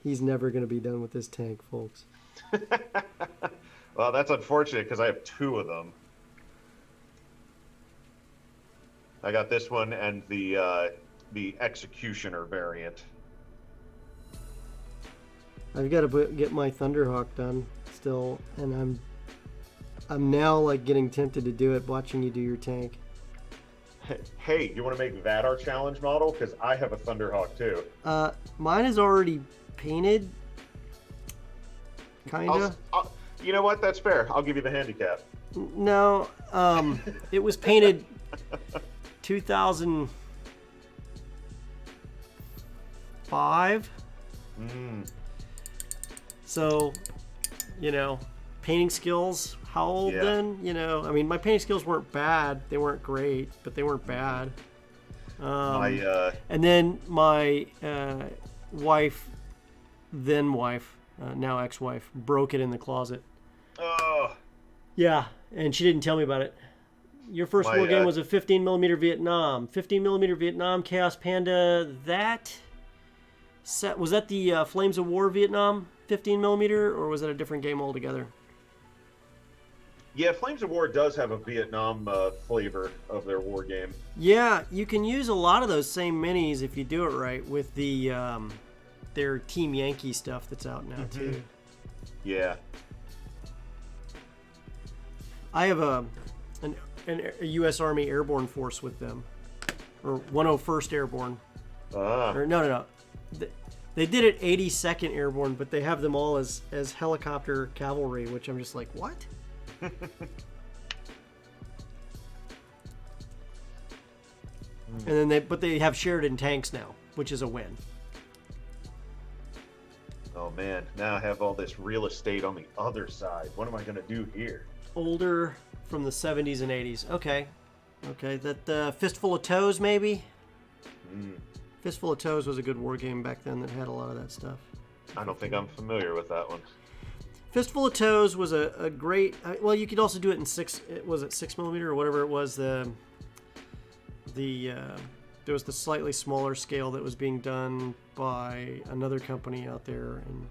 He's never going to be done with this tank, folks.
Well, that's unfortunate because I have two of them. I got this one and the Executioner variant.
I've got to get my Thunderhawk done still, and I'm now like getting tempted to do it watching you do your tank.
Hey, you want to make that our challenge model? Because I have a Thunderhawk too.
Mine is already painted, kinda.
You know what? That's fair. I'll give you the handicap.
No, it was painted 2005. So, painting skills. How old then? I mean, my painting skills weren't bad. They weren't great, but they weren't bad. And then my wife, now ex-wife, broke it in the closet.
Oh.
Yeah, and she didn't tell me about it. Your first war game was a 15mm Vietnam. 15mm Vietnam, Chaos Panda. Was that the Flames of War Vietnam 15mm, or was that a different game altogether?
Yeah, Flames of War does have a Vietnam flavor of their war game.
Yeah, you can use a lot of those same minis if you do it right with the their Team Yankee stuff that's out now too.
Yeah. I
have a U.S. Army Airborne force with them, or 101st Airborne. Or no. They did it 82nd Airborne, but they have them all as helicopter cavalry, which I'm just like, what? And then they have Sheridan tanks now, which is a win.
Oh man, now I have all this real estate on the other side. What am I gonna do here?
Older, from the 70s and 80s. Okay, that Fistful of Toes maybe. Fistful of Toes was a good war game back then that had a lot of that stuff.
I don't think I'm familiar with that one.
Fistful of Toes was a great. Well, you could also do it in 6mm or whatever it was. There was the slightly smaller scale that was being done by another company out there, and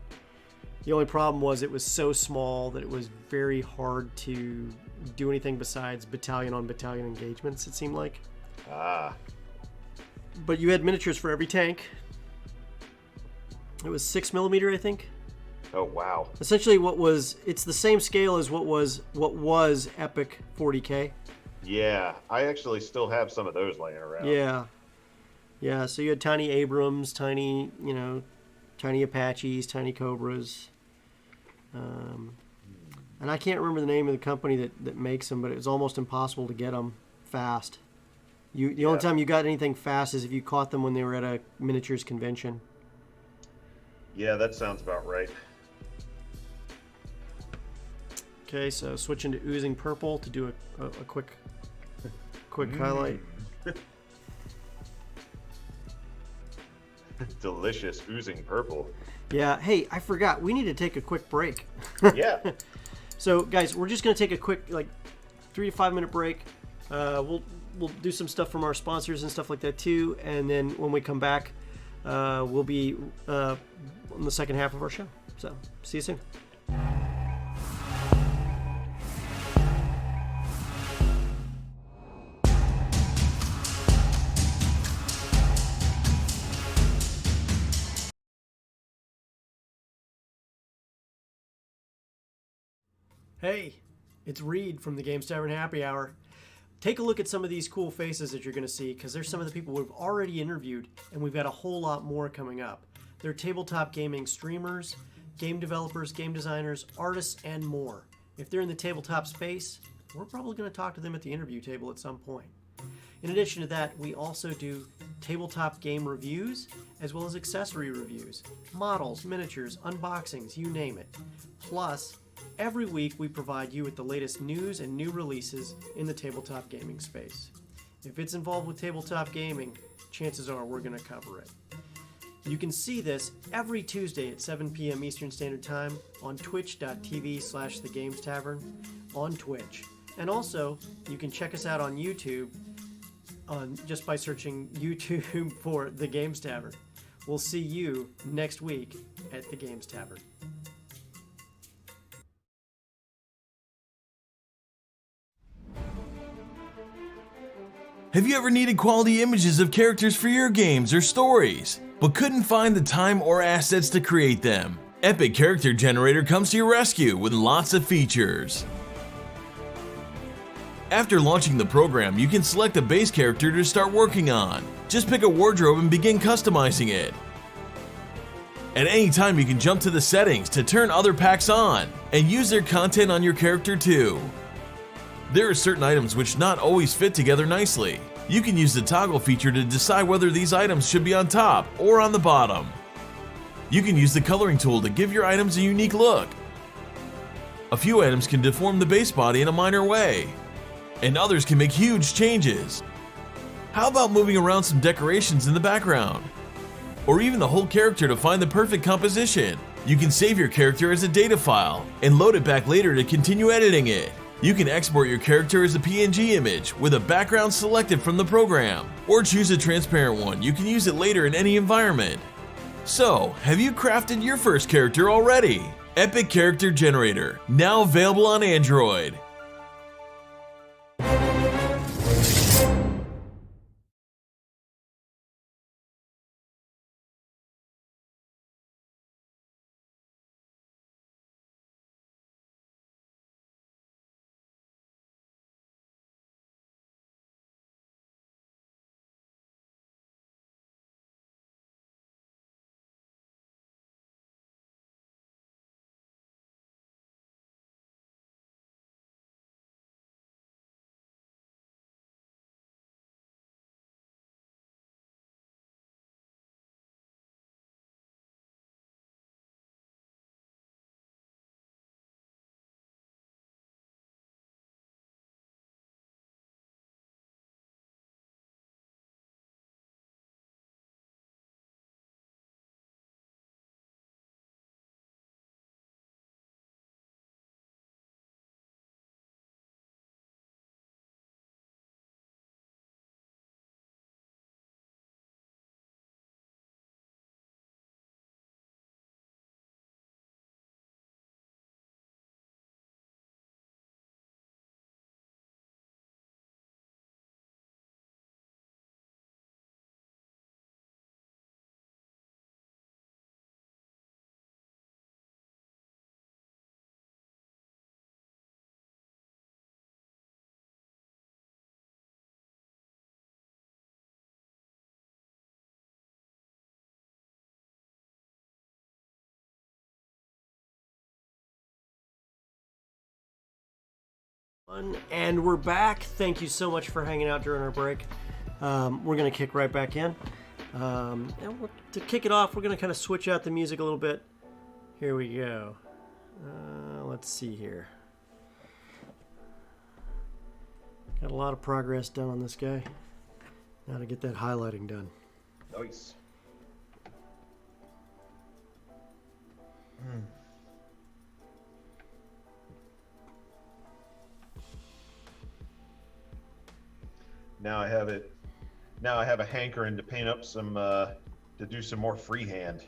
The only problem was it was so small that it was very hard to do anything besides battalion on battalion engagements, it seemed like.
Ah.
But you had miniatures for every tank. It was 6mm, I think.
Oh, wow.
Essentially it's the same scale as what was Epic 40K.
Yeah, I actually still have some of those laying around.
Yeah, so you had tiny Abrams, tiny Apaches, tiny Cobras. And I can't remember the name of the company that makes them, but it was almost impossible to get them fast. The only time you got anything fast is if you caught them when they were at a miniatures convention.
Yeah, that sounds about right.
Okay, so switching to Oozing Purple to do a quick highlight.
Delicious Oozing Purple.
Yeah, hey, I forgot. We need to take a quick break.
Yeah.
So, guys, we're just going to take a quick, 3 to 5 minute break. We'll do some stuff from our sponsors and stuff like that, too. And then when we come back, we'll be on the second half of our show. So, see you soon. Hey, it's Reed from the Games Tavern Happy Hour. Take a look at some of these cool faces that you're going to see, because they're some of the people we've already interviewed, and we've got a whole lot more coming up. They're tabletop gaming streamers, game developers, game designers, artists, and more. If they're in the tabletop space, we're probably going to talk to them at the interview table at some point. In addition to that, we also do tabletop game reviews, as well as accessory reviews, models, miniatures, unboxings, you name it. Plus, every week we provide you with the latest news and new releases in the tabletop gaming space. If it's involved with tabletop gaming, chances are we're going to cover it. You can see this every Tuesday at 7 p.m. Eastern Standard Time on twitch.tv/thegamestavern on Twitch. And also, you can check us out on YouTube just by searching YouTube for The Games Tavern. We'll see you next week at The Games Tavern.
Have you ever needed quality images of characters for your games or stories, but couldn't find the time or assets to create them? Epic Character Generator comes to your rescue with lots of features. After launching the program, you can select a base character to start working on. Just pick a wardrobe and begin customizing it. At any time, you can jump to the settings to turn other packs on and use their content on your character too. There are certain items which not always fit together nicely. You can use the toggle feature to decide whether these items should be on top or on the bottom. You can use the coloring tool to give your items a unique look. A few items can deform the base body in a minor way, and others can make huge changes. How about moving around some decorations in the background? Or even the whole character to find the perfect composition? You can save your character as a data file and load it back later to continue editing it. You can export your character as a PNG image with a background selected from the program, or choose a transparent one. You can use it later in any environment. So, have you crafted your first character already? Epic Character Generator, now available on Android.
And we're back. Thank you so much for hanging out during our break. We're going to kick right back in. To kick it off, we're going to kind of switch out the music a little bit. Here we go. Let's see here. Got a lot of progress done on this guy. Now to get that highlighting done.
Nice. Now I have it. Now I have a hankering to paint up some, to do some more freehand.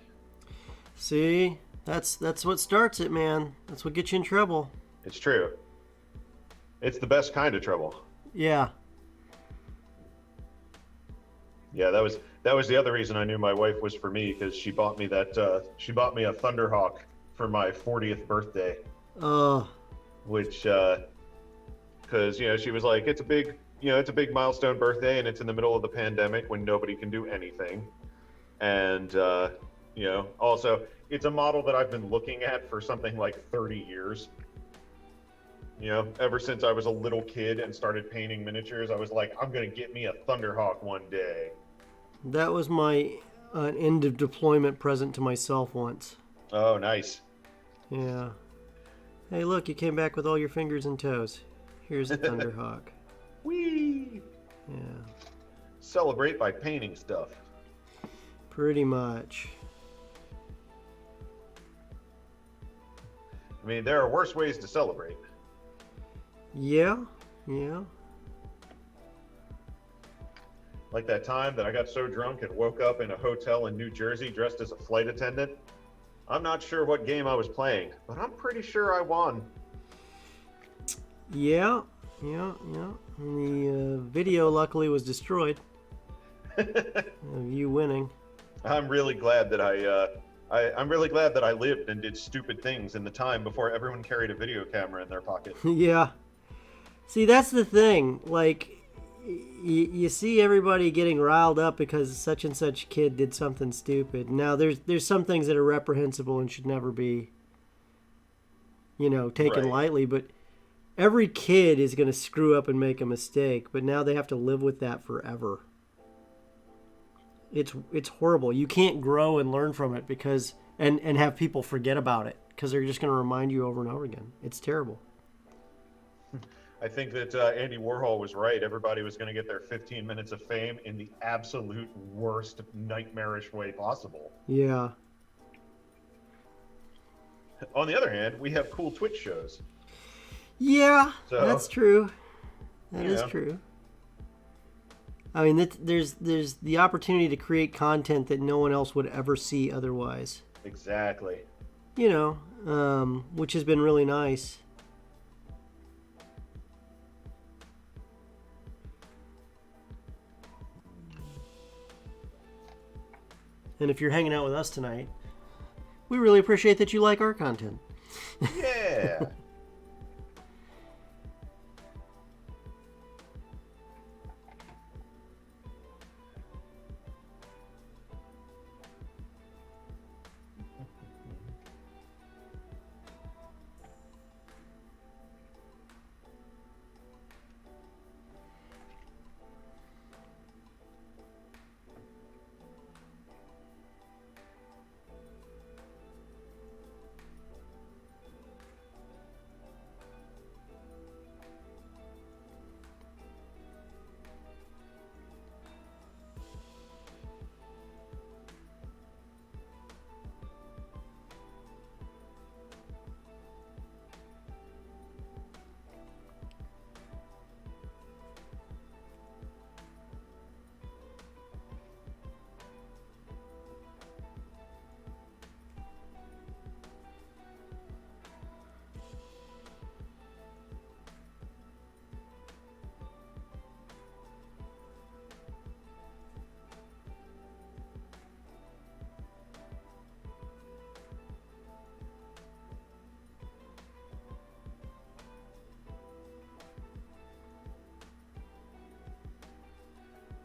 See, that's what starts it, man. That's what gets you in trouble.
It's true. It's the best kind of trouble.
Yeah.
Yeah, that was the other reason I knew my wife was for me, because she bought me a Thunderhawk for my 40th birthday.
Oh.
Which, because she was like, it's a big milestone birthday, and it's in the middle of the pandemic when nobody can do anything, and also it's a model that I've been looking at for something like 30 years. Ever since I was a little kid and started painting miniatures, I was like, I'm gonna get me a Thunderhawk one day.
That was my end of deployment present to myself once.
Oh, nice.
Yeah. Hey, look, you came back with all your fingers and toes. Here's a Thunderhawk.
Whee!
Yeah.
Celebrate by painting stuff.
Pretty much.
I mean, there are worse ways to celebrate.
Yeah.
Like that time that I got so drunk and woke up in a hotel in New Jersey dressed as a flight attendant. I'm not sure what game I was playing, but I'm pretty sure I won.
Yeah. And the video luckily was destroyed. Of you winning.
I'm really glad that I'm really glad that I lived and did stupid things in the time before everyone carried a video camera in their pocket.
Yeah. See, that's the thing. Like, you see everybody getting riled up because such and such kid did something stupid. Now, there's some things that are reprehensible and should never be, taken
Right.
lightly. But every kid is going to screw up and make a mistake. But now they have to live with that forever. It's horrible. You can't grow and learn from it because and have people forget about it because they're just going to remind you over and over again. It's terrible.
I think that Andy Warhol was right. Everybody was going to get their 15 minutes of fame in the absolute worst, nightmarish way possible.
Yeah.
On the other hand, we have cool Twitch shows.
Yeah,
So,
that's true. That is
know.
true. I mean, there's the opportunity to create content that no one else would ever see otherwise.
Exactly.
Which has been really nice. And if you're hanging out with us tonight, we really appreciate that you like our content.
Yeah.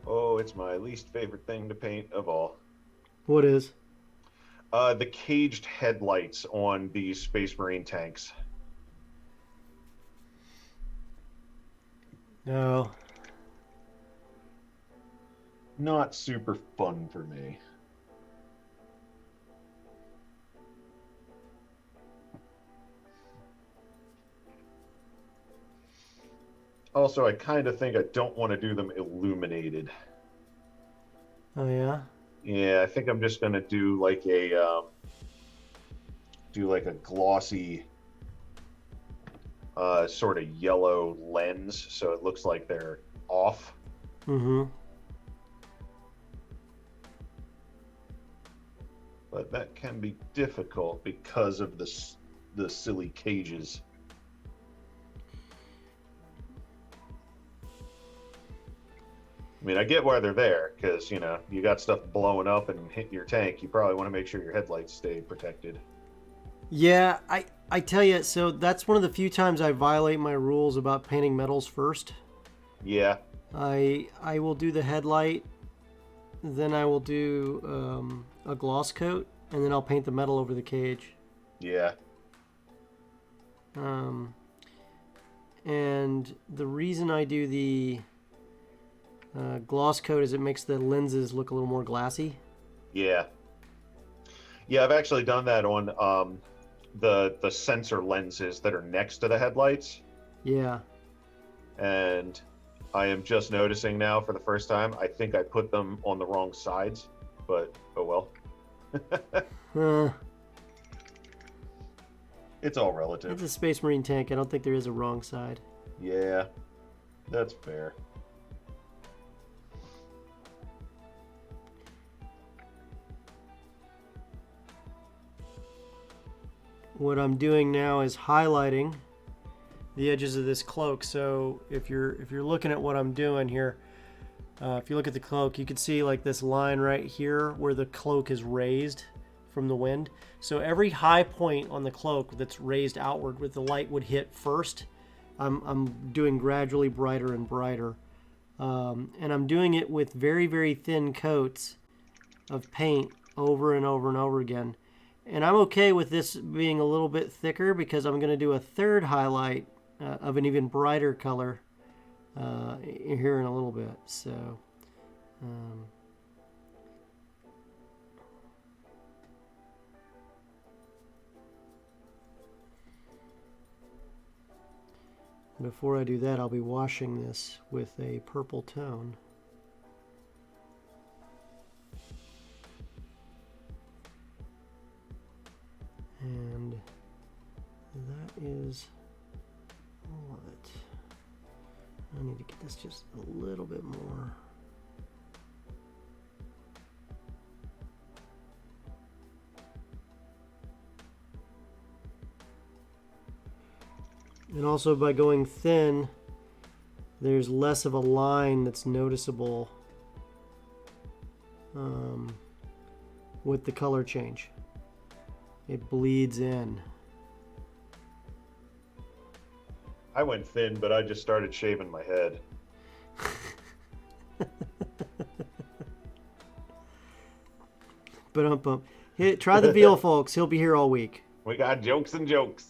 Oh, it's my least favorite thing to paint of all.
What is?
The caged headlights on these Space Marine tanks.
No.
Not super fun for me. Also, I kind of think I don't want to do them illuminated.
Oh yeah.
Yeah, I think I'm just gonna do like a glossy sort of yellow lens, so it looks like they're off.
Mm-hmm.
But that can be difficult because of the silly cages. I mean, I get why they're there, because, you know, you got stuff blowing up and hitting your tank. You probably want to make sure your headlights stay protected.
Yeah, I tell you, so that's one of the few times I violate my rules about painting metals first.
Yeah.
I will do the headlight, then I will do a gloss coat, and then I'll paint the metal over the cage.
Yeah.
And the reason I do the gloss coat is it makes the lenses look a little more glassy.
Yeah. Yeah, I've actually done that on the sensor lenses that are next to the headlights.
Yeah.
And I am just noticing now for the first time, I think I put them on the wrong sides, but oh well. It's all relative.
It's a Space Marine tank. I don't think there is a wrong side.
Yeah, that's fair.
What I'm doing now is highlighting the edges of this cloak. So if you're looking at what I'm doing here, if you look at the cloak, you can see like this line right here where the cloak is raised from the wind. So every high point on the cloak that's raised outward where the light would hit first, I'm doing gradually brighter and brighter. And I'm doing it with very, very thin coats of paint over and over and over again. And I'm okay with this being a little bit thicker because I'm going to do a third highlight of an even brighter color here in a little bit. So, before I do that, I'll be washing this with a purple tone. And that is all of it. I need to get this just a little bit more. And also by going thin, there's less of a line that's noticeable with the color change. It bleeds in.
I went thin, but I just started shaving my head.
But try the veal, folks. He'll be here all week.
We got jokes and jokes.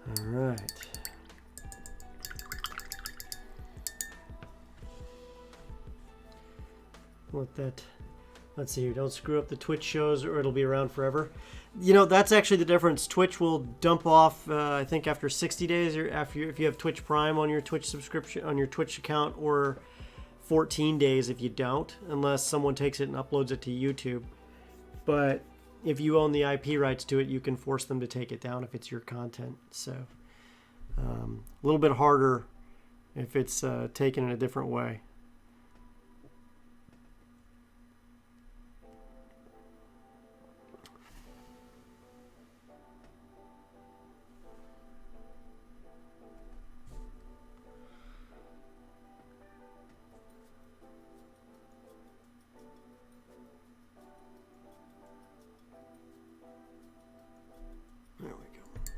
All right. Let's see here. Don't screw up the Twitch shows or it'll be around forever. You know, that's actually the difference. Twitch will dump off, I think, after 60 days, or if you have Twitch Prime on your Twitch subscription, on your Twitch account, or 14 days if you don't, unless someone takes it and uploads it to YouTube. But if you own the IP rights to it, you can force them to take it down if it's your content. So a little bit harder if it's taken in a different way.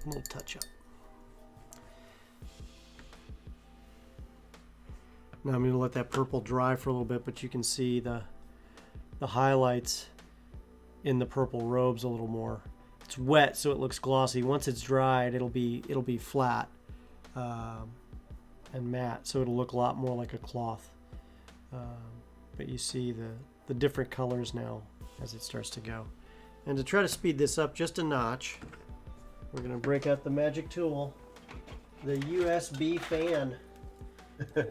A little touch up. Now I'm going to let that purple dry for a little bit, but you can see the highlights in the purple robes a little more. It's wet, so it looks glossy. Once it's dried, it'll be flat and matte, so it'll look a lot more like a cloth. But you see the different colors now as it starts to go. And to try to speed this up just a notch, we're going to break out the magic tool, the USB fan.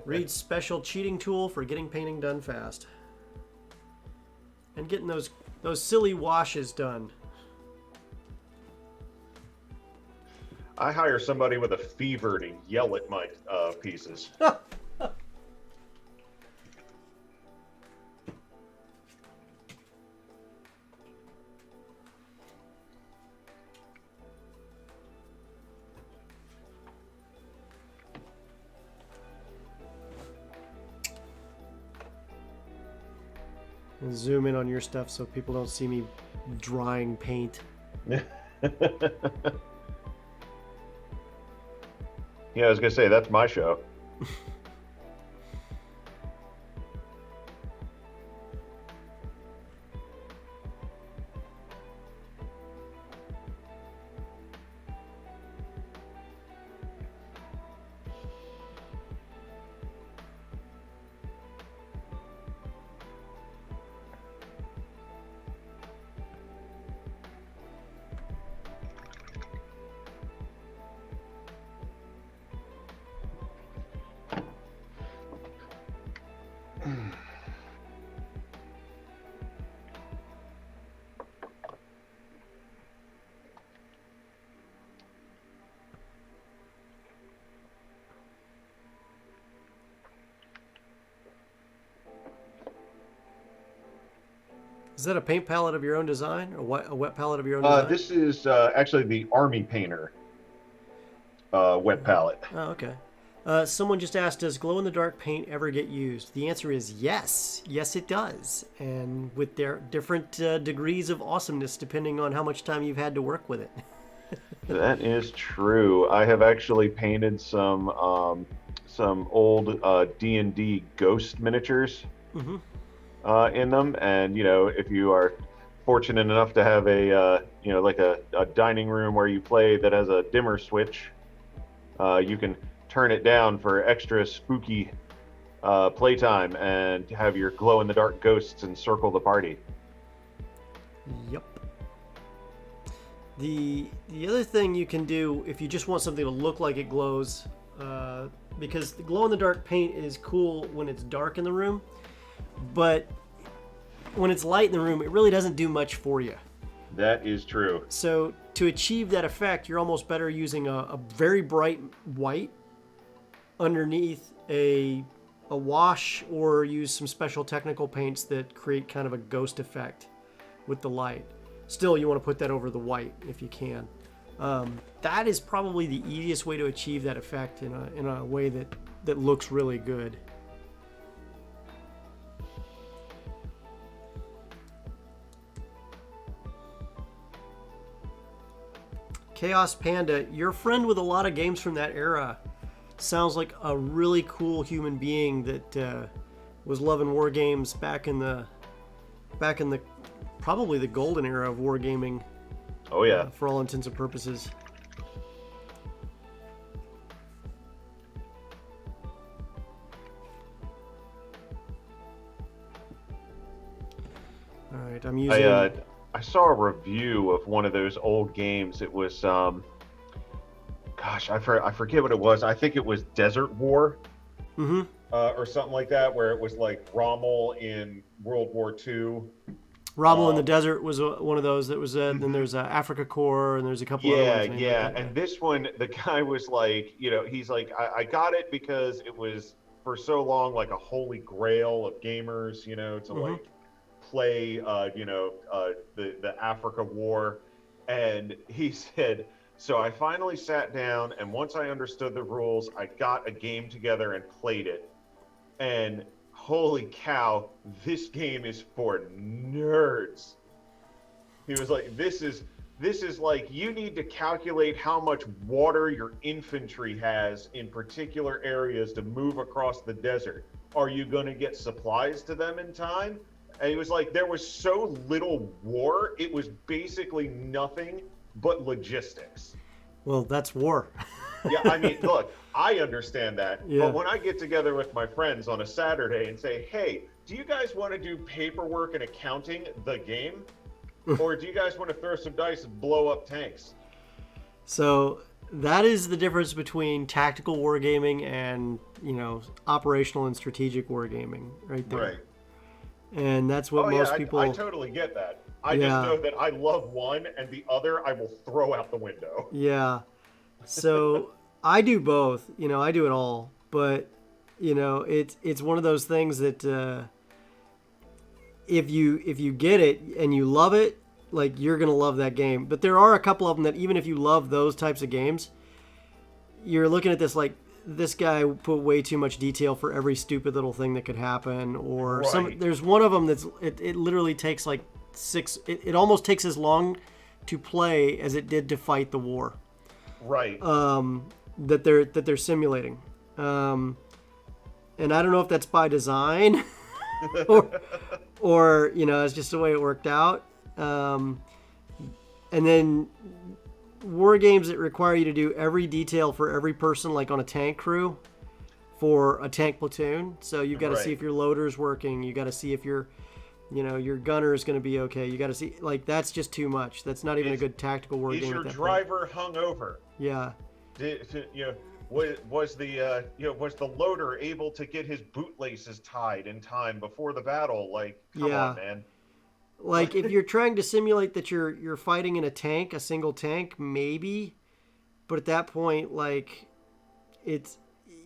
Reed's special cheating tool for getting painting done fast. And getting those silly washes done.
I hire somebody with a fever to yell at my pieces.
And zoom in on your stuff so people don't see me drying paint.
Yeah, I was gonna say that's my show.
Is that a paint palette of your own design, or a wet palette of your own design?
This is actually the Army Painter wet palette.
Oh, okay. Someone just asked, does glow-in-the-dark paint ever get used? The answer is yes. Yes, it does. And with their different degrees of awesomeness, depending on how much time you've had to work with it.
That is true. I have actually painted some old D&D ghost miniatures in them, and if you are fortunate enough to have a like a dining room where you play that has a dimmer switch, you can turn it down for extra spooky playtime and have your glow-in-the-dark ghosts encircle the party.
Yep. The other thing you can do if you just want something to look like it glows, because the glow-in-the-dark paint is cool when it's dark in the room, but when it's light in the room, it really doesn't do much for you.
That is true.
So to achieve that effect, you're almost better using a very bright white underneath a wash, or use some special technical paints that create kind of a ghost effect with the light. Still, you want to put that over the white if you can. That is probably the easiest way to achieve that effect in a way that looks really good. Chaos Panda, your friend with a lot of games from that era, sounds like a really cool human being that was loving war games back in the probably the golden era of wargaming.
Oh yeah.
For all intents and purposes. All right, I'm using.
I saw a review of one of those old games. It was, I forget what it was. I think it was Desert War, or something like that, where it was like Rommel in World War II.
Rommel in the Desert was one of those. That was. Then there's Africa Corps, and there's a couple other ones.
Yeah. And this one, the guy was like, he's like, I got it because it was for so long like a holy grail of gamers, to like play the Africa War. And he said, so I finally sat down, and once I understood the rules, I got a game together and played it, and holy cow, this game is for nerds. He was like, this is This is like you need to calculate how much water your infantry has in particular areas to move across the desert. Are you going to get supplies to them in time? And it was like there was so little war, it was basically nothing but logistics.
Well, that's war.
Yeah, I mean, look, I understand that.
Yeah.
But when I get together with my friends on a Saturday and say, hey, do you guys want to do paperwork and accounting the game? Or do you guys want to throw some dice and blow up tanks?
So that is the difference between tactical wargaming and, operational and strategic wargaming right there.
Right.
And that's what most people...
I totally get that. I just know that I love one and the other I will throw out the window.
Yeah. So I do both. I do it all. But, it's one of those things that... If you get it and you love it, like you're gonna love that game. But there are a couple of them that even if you love those types of games, you're looking at this like this guy put way too much detail for every stupid little thing that could happen. Or there's one of them that's it literally takes like it almost takes as long to play as it did to fight the war.
Right.
That they're simulating. And I don't know if that's by design. or it's just the way it worked out. And then war games that require you to do every detail for every person, like on a tank crew for a tank platoon. So you've got to see if your loader's working. You got to see if your gunner is going to be okay. You got to see, like, that's just too much. That's not even a good tactical war game.
Is your driver hungover?
Yeah.
Was the loader able to get his bootlaces tied in time before the battle? Like, come on, man.
Like, if you're trying to simulate that you're fighting in a tank, a single tank, maybe. But at that point, like,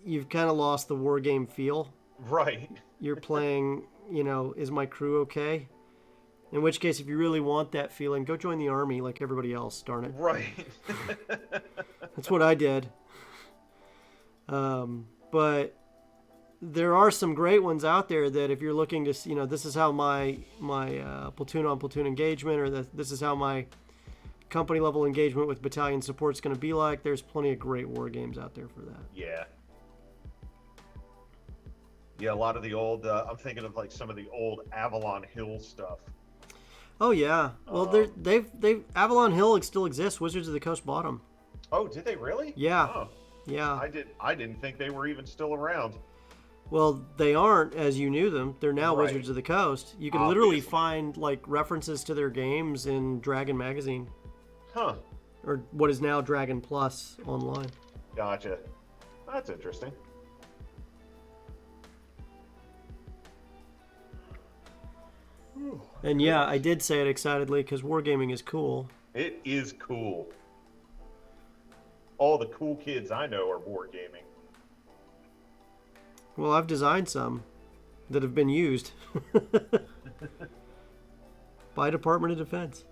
you've kind of lost the war game feel.
Right.
You're playing, is my crew okay? In which case, if you really want that feeling, go join the army like everybody else, darn it.
Right.
That's what I did. But there are some great ones out there that if you're looking to, this is how my platoon on platoon engagement, or this is how my company level engagement with battalion support is going to be like. There's plenty of great war games out there for that.
Yeah. Yeah, a lot of the old, I'm thinking of like some of the old Avalon Hill stuff.
Oh yeah. Well, they've Avalon Hill still exists. Wizards of the Coast bought them.
Oh, did they really?
Yeah.
Oh.
Yeah.
I didn't think they were even still around.
Well, they aren't as you knew them. They're now
Right.
Wizards of the Coast. You can literally find like references to their games in Dragon Magazine.
Huh.
Or what is now Dragon Plus online.
Gotcha. That's interesting.
And yeah, I did say it excitedly because wargaming is cool.
It is cool. All the cool kids I know are wargaming.
Well, I've designed some that have been used by Department of Defense.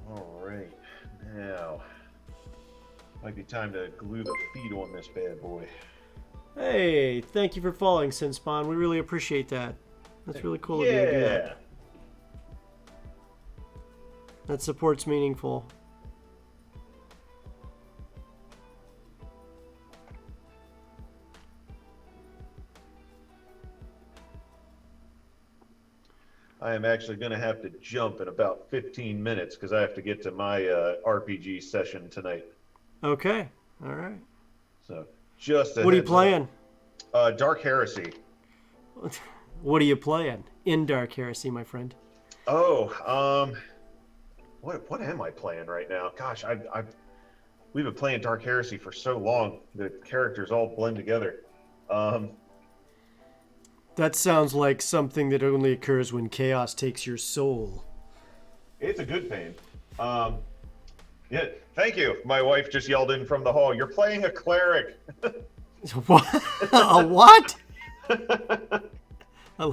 All right, now might be time to glue the feet on this bad boy.
Hey, thank you for following, Sinspawn. We really appreciate that. That's really cool of you to do that. That support's meaningful.
I am actually going to have to jump in about 15 minutes because I have to get to my RPG session tonight.
Okay, all right.
So just
what are you playing?
Dark Heresy.
What are you playing in Dark Heresy, my friend?
Oh, what am I playing right now? Gosh, we've been playing Dark Heresy for so long. The characters all blend together.
That sounds like something that only occurs when chaos takes your soul.
It's a good pain. Yeah, thank you. My wife just yelled in from the hall. You're playing a cleric.
What? A what? I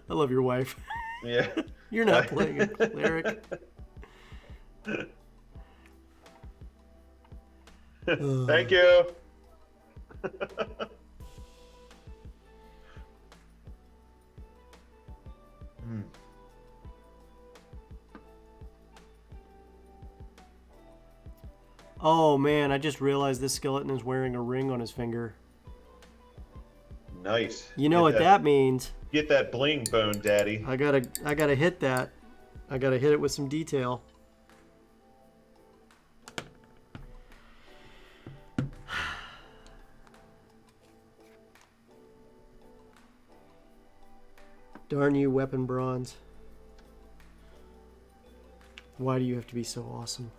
love your wife.
Yeah.
You're not playing a cleric.
Thank you.
Oh man, I just realized this skeleton is wearing a ring on his finger.
Nice.
You know what that means?
Get that bling, Bone Daddy.
I gotta hit that. I gotta hit it with some detail. Darn you, weapon bronze. Why do you have to be so awesome?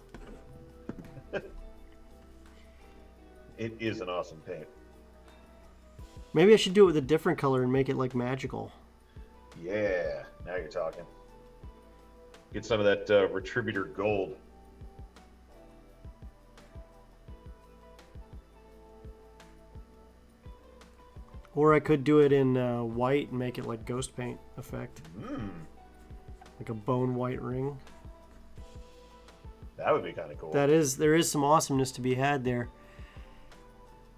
It is an awesome paint.
Maybe I should do it with a different color and make it like magical.
Yeah, now you're talking. Get some of that Retributor gold.
Or I could do it in white and make it like ghost paint effect. Like a bone white ring.
That would be kind of cool.
There is some awesomeness to be had there.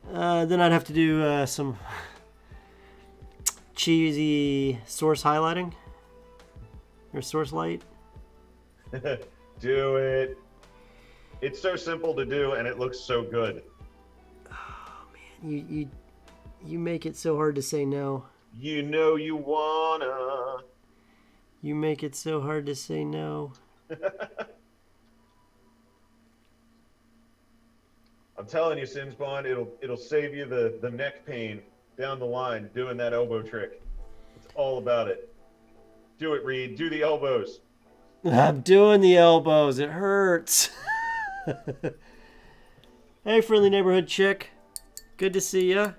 Then I'd have to do some cheesy source highlighting. Or source light.
Do it. It's so simple to do and it looks so good.
Oh man, you make it so hard to say no.
You know you wanna.
You make it so hard to say no.
I'm telling you, Sinsbond, it'll save you the neck pain down the line doing that elbow trick. It's all about it. Do it, Reed. Do the elbows.
I'm doing the elbows. It hurts. Hey, friendly neighborhood chick. Good to see ya.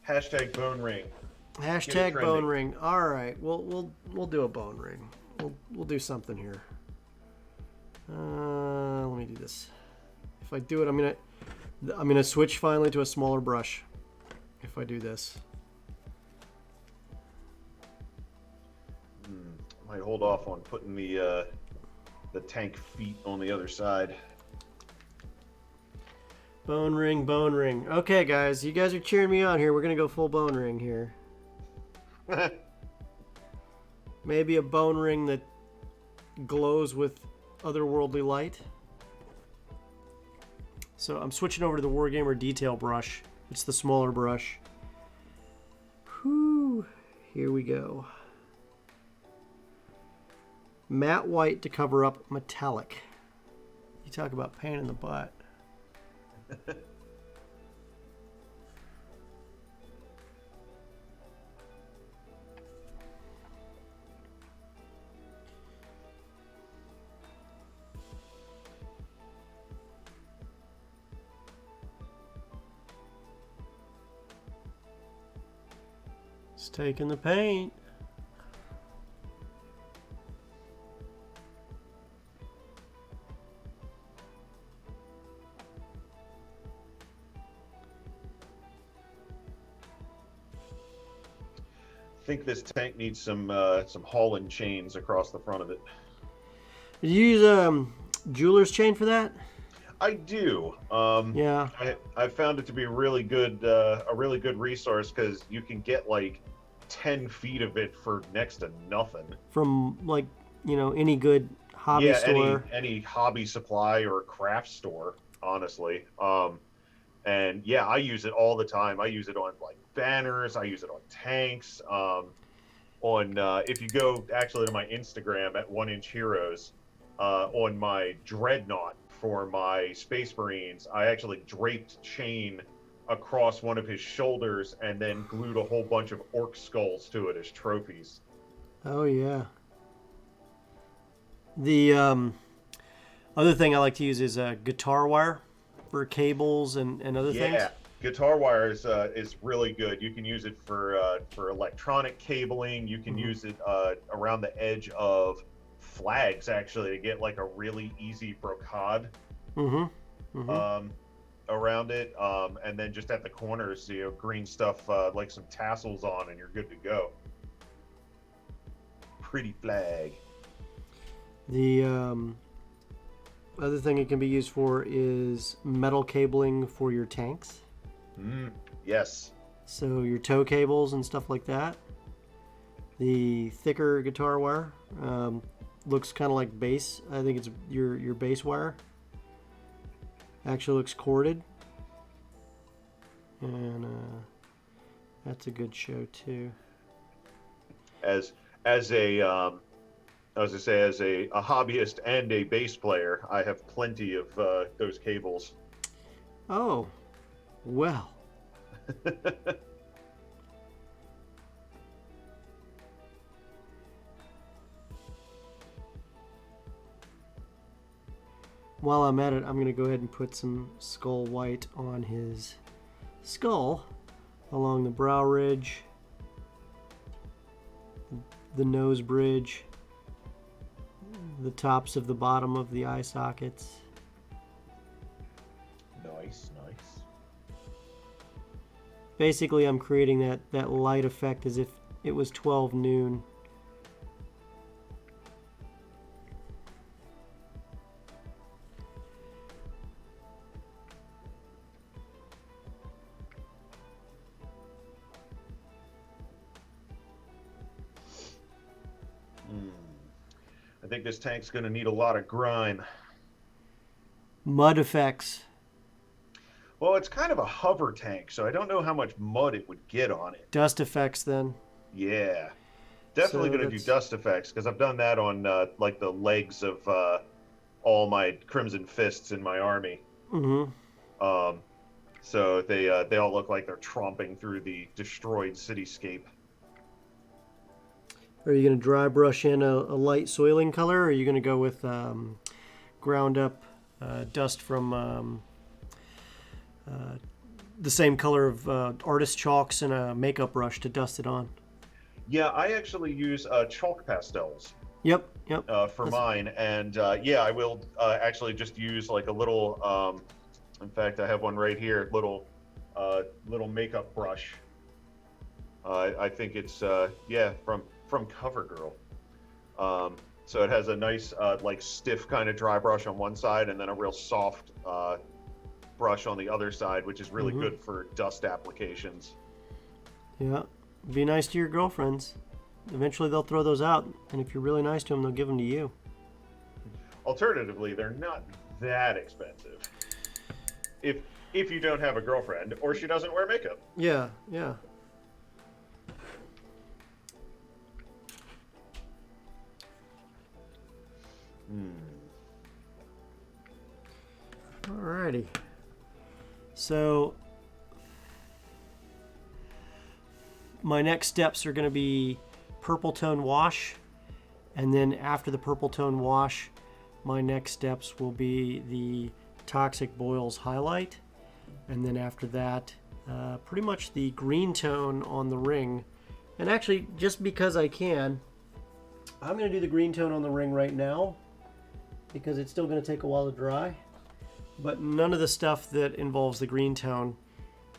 Hashtag bone ring.
Hashtag bone ring. All right, we'll do a bone ring. We'll do something here. Let me do this. If I do it, I'm gonna switch finally to a smaller brush. If I do this,
Might hold off on putting the tank feet on the other side.
bone ring, bone ring. Okay, guys, you guys are cheering me on here. We're gonna go full bone ring here. Maybe a bone ring that glows with otherworldly light. So I'm switching over to the Wargamer detail brush. It's the smaller brush. Whew. Here we go. Matte white to cover up metallic. You talk about pain in the butt. It's taking the paint.
I think this tank needs some Holland chains across the front of it.
Did you use jeweler's chain for that?
I do.
Yeah.
I found it to be a really good resource because you can get like 10 feet of it for next to nothing.
From like, any good hobby store.
Any hobby supply or craft store, honestly. And yeah, I use it all the time. I use it on like banners. I use it on tanks. If you go actually to my Instagram at 1 Inch Heroes, on my dreadnought for my Space Marines, I actually draped chain across one of his shoulders and then glued a whole bunch of orc skulls to it as trophies.
Oh yeah. The other thing I like to use is guitar wire for cables and other things.
Yeah, guitar wire is really good. You can use it for electronic cabling. You can use it around the edge of flags actually to get like a really easy brocade. around it, and then just at the corners, green stuff like some tassels on, and you're good to go. Pretty flag.
The other thing it can be used for is metal cabling for your tanks.
Yes.
So your tow cables and stuff like that. The thicker guitar wire looks kind of like bass. I think it's your bass wire. Actually looks corded. And that's a good show too.
As a hobbyist and a bass player, I have plenty of those cables.
Oh, well. While I'm at it, I'm going to go ahead and put some skull white on his skull along the brow ridge, the nose bridge, the tops of the bottom of the eye sockets.
Nice.
Basically, I'm creating that light effect as if it was 12 noon.
I think this tank's going to need a lot of grime.
Mud effects.
Well, it's kind of a hover tank, so I don't know how much mud it would get on it.
Dust effects, then.
Yeah. Definitely
So
going to do dust effects, because I've done that on like the legs of all my Crimson Fists in my army.
Mm-hmm.
So they all look like they're tromping through the destroyed cityscape.
Are you going to dry brush in a light soiling color, or are you going to go with ground up dust from the same color of artist chalks and a makeup brush to dust it on?
Yeah, I actually use chalk pastels.
Yep.
For mine, and I will actually just use like a little. In fact, I have one right here. Little makeup brush. I think it's from CoverGirl. So it has a nice like stiff kind of dry brush on one side, and then a real soft brush on the other side, which is really good for dust applications.
Yeah. Be nice to your girlfriends. Eventually they'll throw those out, and if you're really nice to them, they'll give them to you.
Alternatively, they're not that expensive. If you don't have a girlfriend or she doesn't wear makeup.
Yeah. Alrighty. So my next steps are going to be purple tone wash, and then after the purple tone wash, my next steps will be the Toxic Boils highlight, and then after that, pretty much the green tone on the ring. And actually, just because I can, I'm going to do the green tone on the ring right now, because it's still going to take a while to dry. But none of the stuff that involves the green tone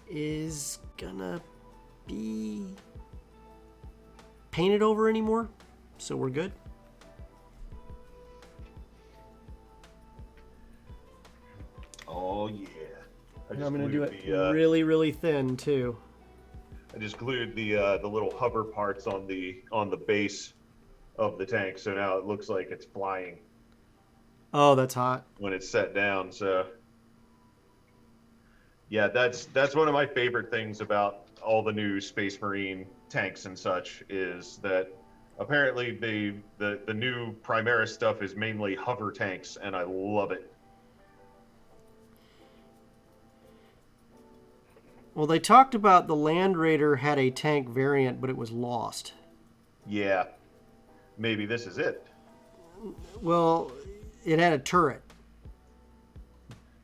is gonna be painted over anymore, so we're good.
Oh yeah.
And I'm gonna do it really, really thin too.
I just glued the little hover parts on the base of the tank, so now it looks like it's flying.
Oh, that's hot.
When it's set down, so yeah, that's one of my favorite things about all the new Space Marine tanks and such, is that apparently the new Primaris stuff is mainly hover tanks, and I love it.
Well, they talked about the Land Raider had a tank variant, but it was lost.
Yeah, maybe this is it.
Well, it had a turret,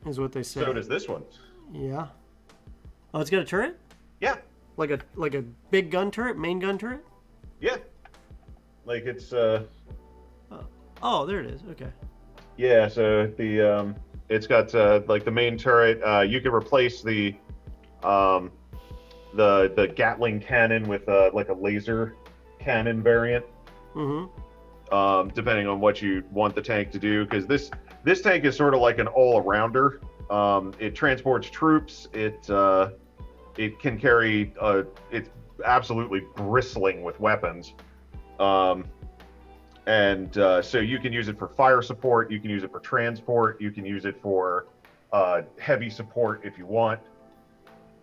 is what they said.
So does this one.
Yeah. Oh, it's got a turret?
Yeah.
Like a big gun turret, main gun turret?
Yeah. Like it's
Oh, there it is. Okay.
Yeah, so the It's got like the main turret. You can replace the Gatling cannon with like a laser cannon variant, depending on what you want the tank to do. Because this tank is sort of like an all-arounder. It transports troops. It can carry. It's absolutely bristling with weapons. So you can use it for fire support. You can use it for transport. You can use it for heavy support if you want.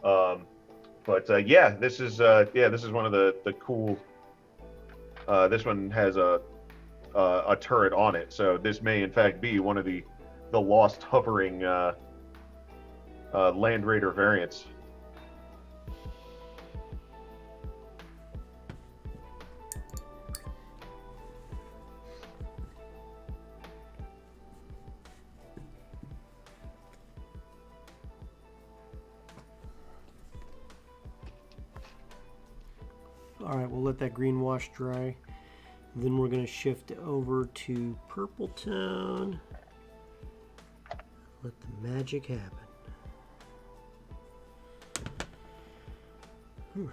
Yeah, this is one of the cool. This one has a turret on it, so this may in fact be one of the lost hovering Land Raider variants.
All right, we'll let that green wash dry. Then we're going to shift over to Purple Tone. Let the magic happen. Whew.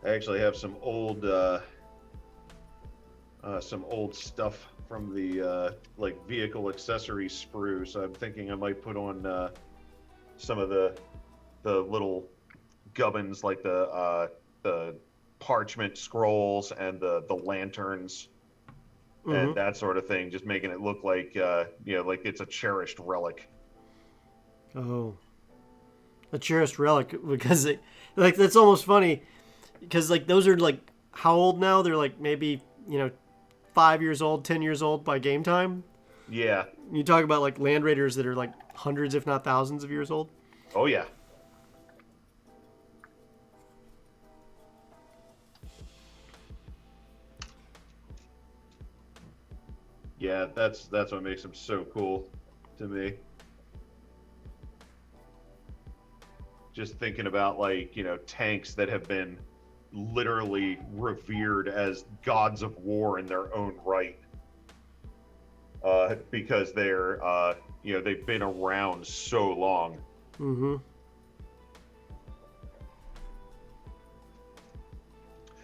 I actually have some old stuff from the like vehicle accessory sprue, so I'm thinking I might put on some of the little gubbins, like the parchment scrolls and the lanterns and that sort of thing, just making it look like like it's a cherished relic.
Oh, a cherished relic, because that's almost funny, because like those are like how old now? They're like maybe 5 years old, 10 years old by game time.
Yeah.
You talk about like Land Raiders that are like hundreds, if not thousands of years old.
Oh yeah. Yeah, that's what makes them so cool to me. Just thinking about tanks that have been literally revered as gods of war in their own right, because they're they've been around so long.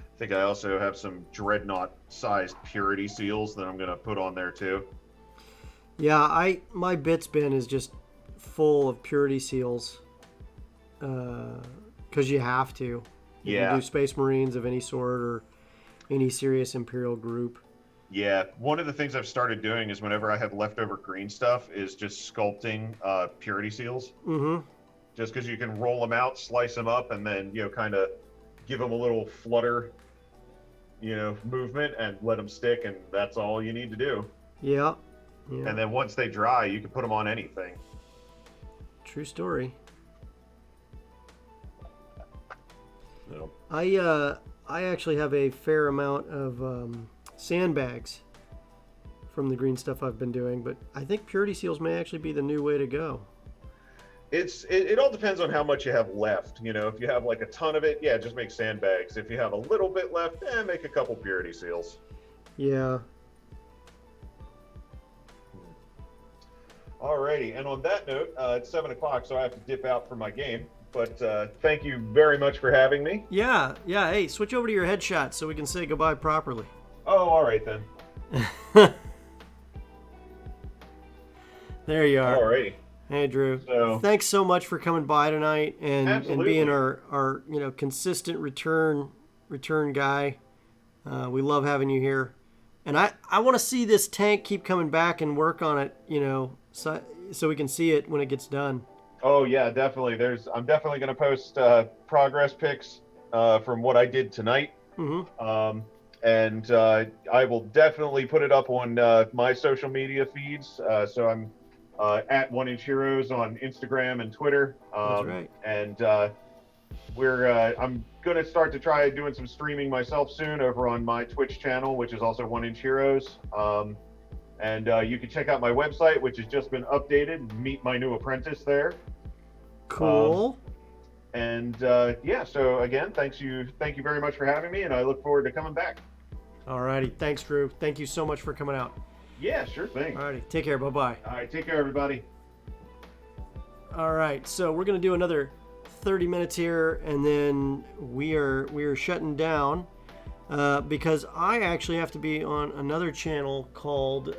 I think I also have some dreadnought-sized purity seals that I'm going to put on there too.
Yeah, my bits bin is just full of purity seals, because you have to.
Yeah.
You do Space Marines of any sort or any serious Imperial group.
Yeah, one of the things I've started doing is whenever I have leftover green stuff is just sculpting purity seals. Just because you can roll them out, slice them up, and then kind of give them a little flutter movement and let them stick, and that's all you need to do.
Yeah.
And then once they dry, you can put them on anything.
True story.
No.
I actually have a fair amount of sandbags from the green stuff I've been doing, but I think purity seals may actually be the new way to go.
It all depends on how much you have left. If you have like a ton of it, yeah, just make sandbags. If you have a little bit left, make a couple purity seals.
Yeah.
Alrighty, and on that note, it's 7 o'clock, so I have to dip out for my game. But thank you very much for having me.
Yeah. Hey, switch over to your headshot so we can say goodbye properly.
Oh, all right then.
There you are.
Alrighty.
Hey, Drew.
So,
thanks so much for coming by tonight and being our consistent return guy. We love having you here, and I want to see this tank keep coming back and work on it. So we can see it when it gets done.
Oh yeah, definitely. I'm definitely going to post progress pics from what I did tonight. And I will definitely put it up on my social media feeds. So I'm at 1 Inch Heroes on Instagram and Twitter.
That's right.
And I'm going to start to try doing some streaming myself soon over on my Twitch channel, which is also 1 Inch Heroes. And you can check out my website, which has just been updated. Meet my new apprentice there.
Cool.
So again, thank you very much for having me, and I look forward to coming back.
Alrighty, thanks, Drew. Thank you so much for coming out.
Yeah, sure thing.
Alrighty, take care. Bye-bye.
All right, take care, everybody.
All right, so we're gonna do another 30 minutes here, and then we are shutting down because I actually have to be on another channel called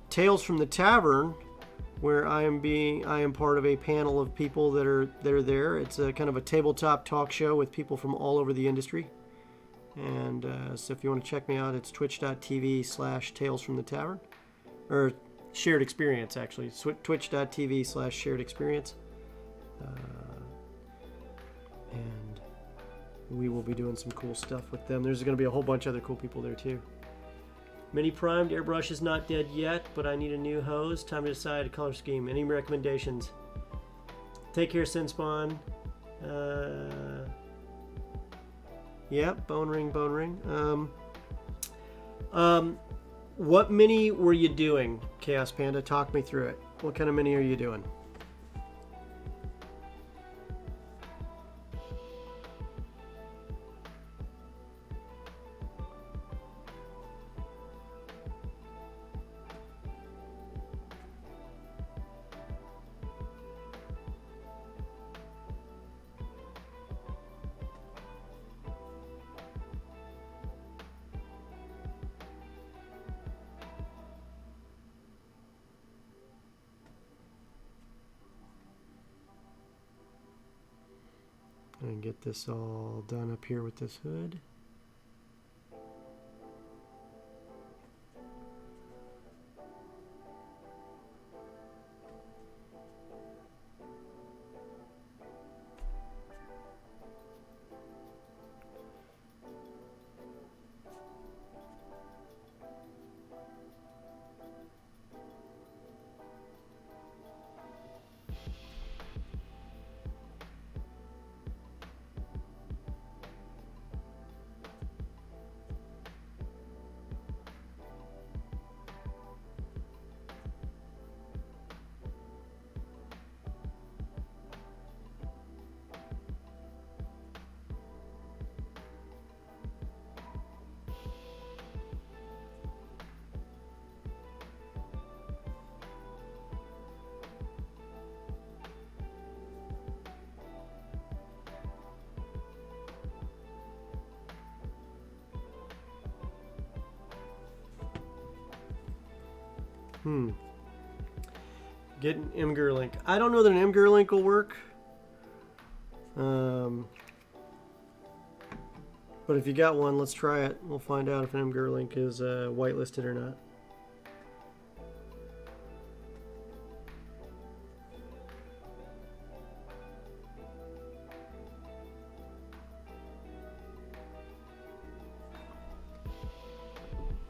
Tales from the Tavern, where I am part of a panel of people that are there. It's a kind of a tabletop talk show with people from all over the industry. And so if you want to check me out, it's twitch.tv/Tales from the Tavern, or Shared Experience, actually. Twitch.tv/Shared Experience. And we will be doing some cool stuff with them. There's going to be a whole bunch of other cool people there too. Mini Primed Airbrush is not dead yet, but I need a new hose. Time to decide a color scheme. Any recommendations? Take care, Sinspawn. Yep, bone ring. What mini were you doing, Chaos Panda? Talk me through it. What kind of mini are you doing? And get this all done up here with this hood. Get an Imgur link. I don't know that an Imgur link will work. But if you got one, let's try it. We'll find out if an Imgur link is whitelisted or not.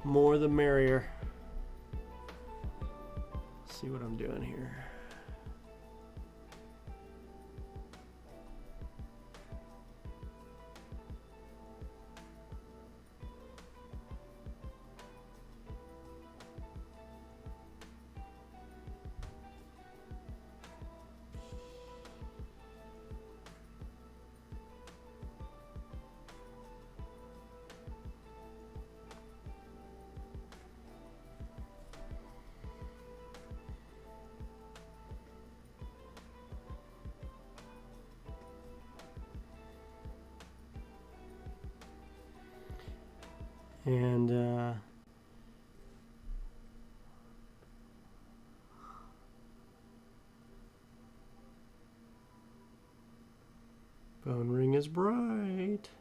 More the merrier. See what I'm doing here. And bone ring is bright.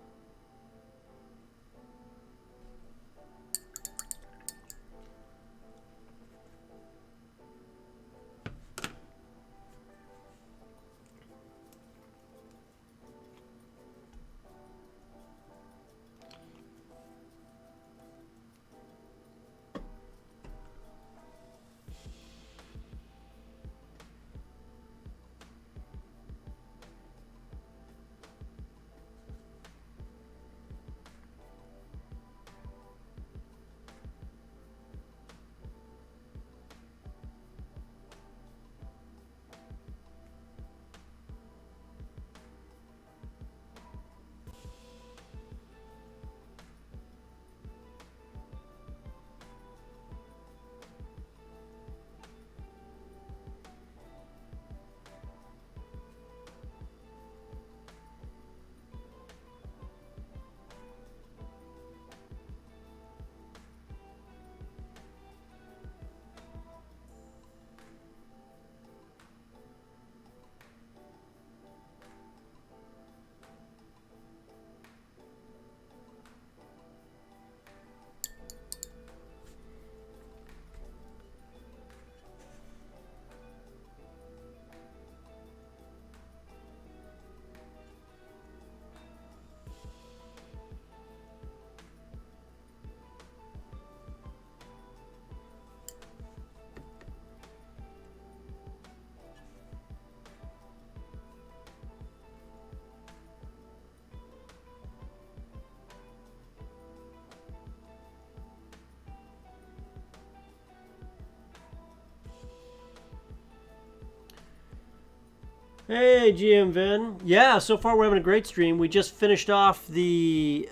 Hey, GM Vin. Yeah, so far we're having a great stream. We just finished off the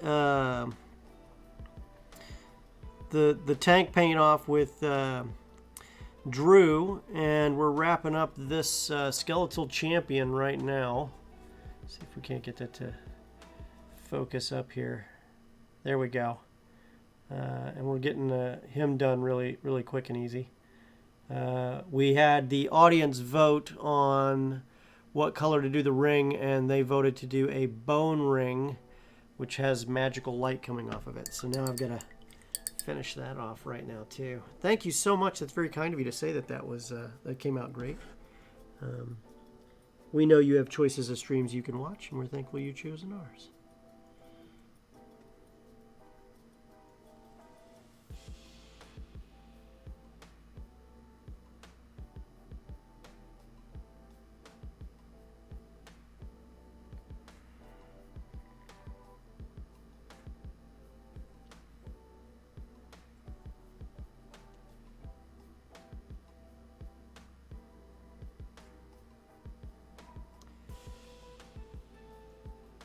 tank paint off with Drew, and we're wrapping up this Skeletal Champion right now. See if we can't get that to focus up here. There we go. And we're getting him done really, really quick and easy. We had the audience vote on what color to do the ring, and they voted to do a bone ring, which has magical light coming off of it. So now I've got to finish that off right now too. Thank you so much. That's very kind of you to say that that came out great. We know you have choices of streams you can watch, and we're thankful you chosen ours.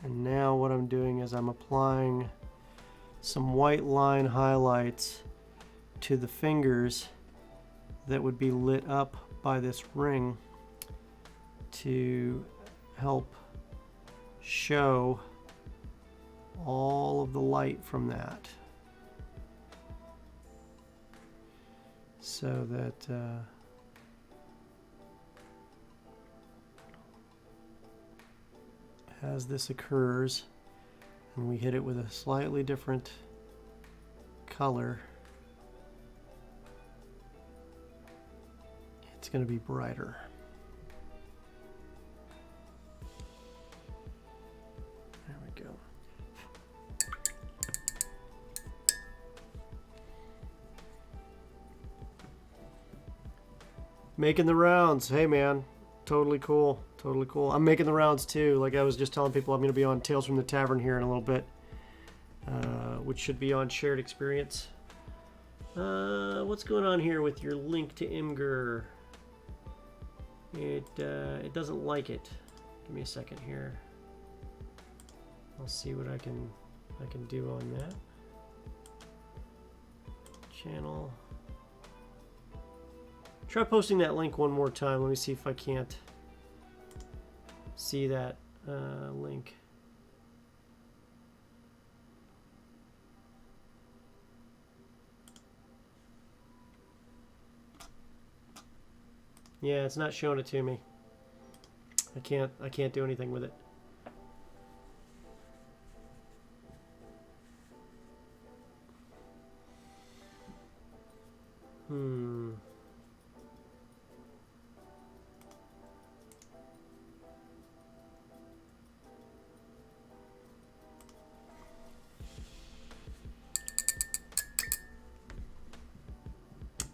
And now what I'm doing is I'm applying some white line highlights to the fingers that would be lit up by this ring to help show all of the light from that, so that as this occurs and we hit it with a slightly different color, it's going to be brighter. There we go. Making the rounds. Hey man, totally cool. Totally cool. I'm making the rounds too. Like I was just telling people, I'm going to be on Tales from the Tavern here in a little bit, which should be on Shared Experience. What's going on here with your link to Imgur? It doesn't like it. Give me a second here. I'll see what I can do on that. Channel. Try posting that link one more time. Let me see if I can't see that link. Yeah, it's not showing it to me. I can't do anything with it.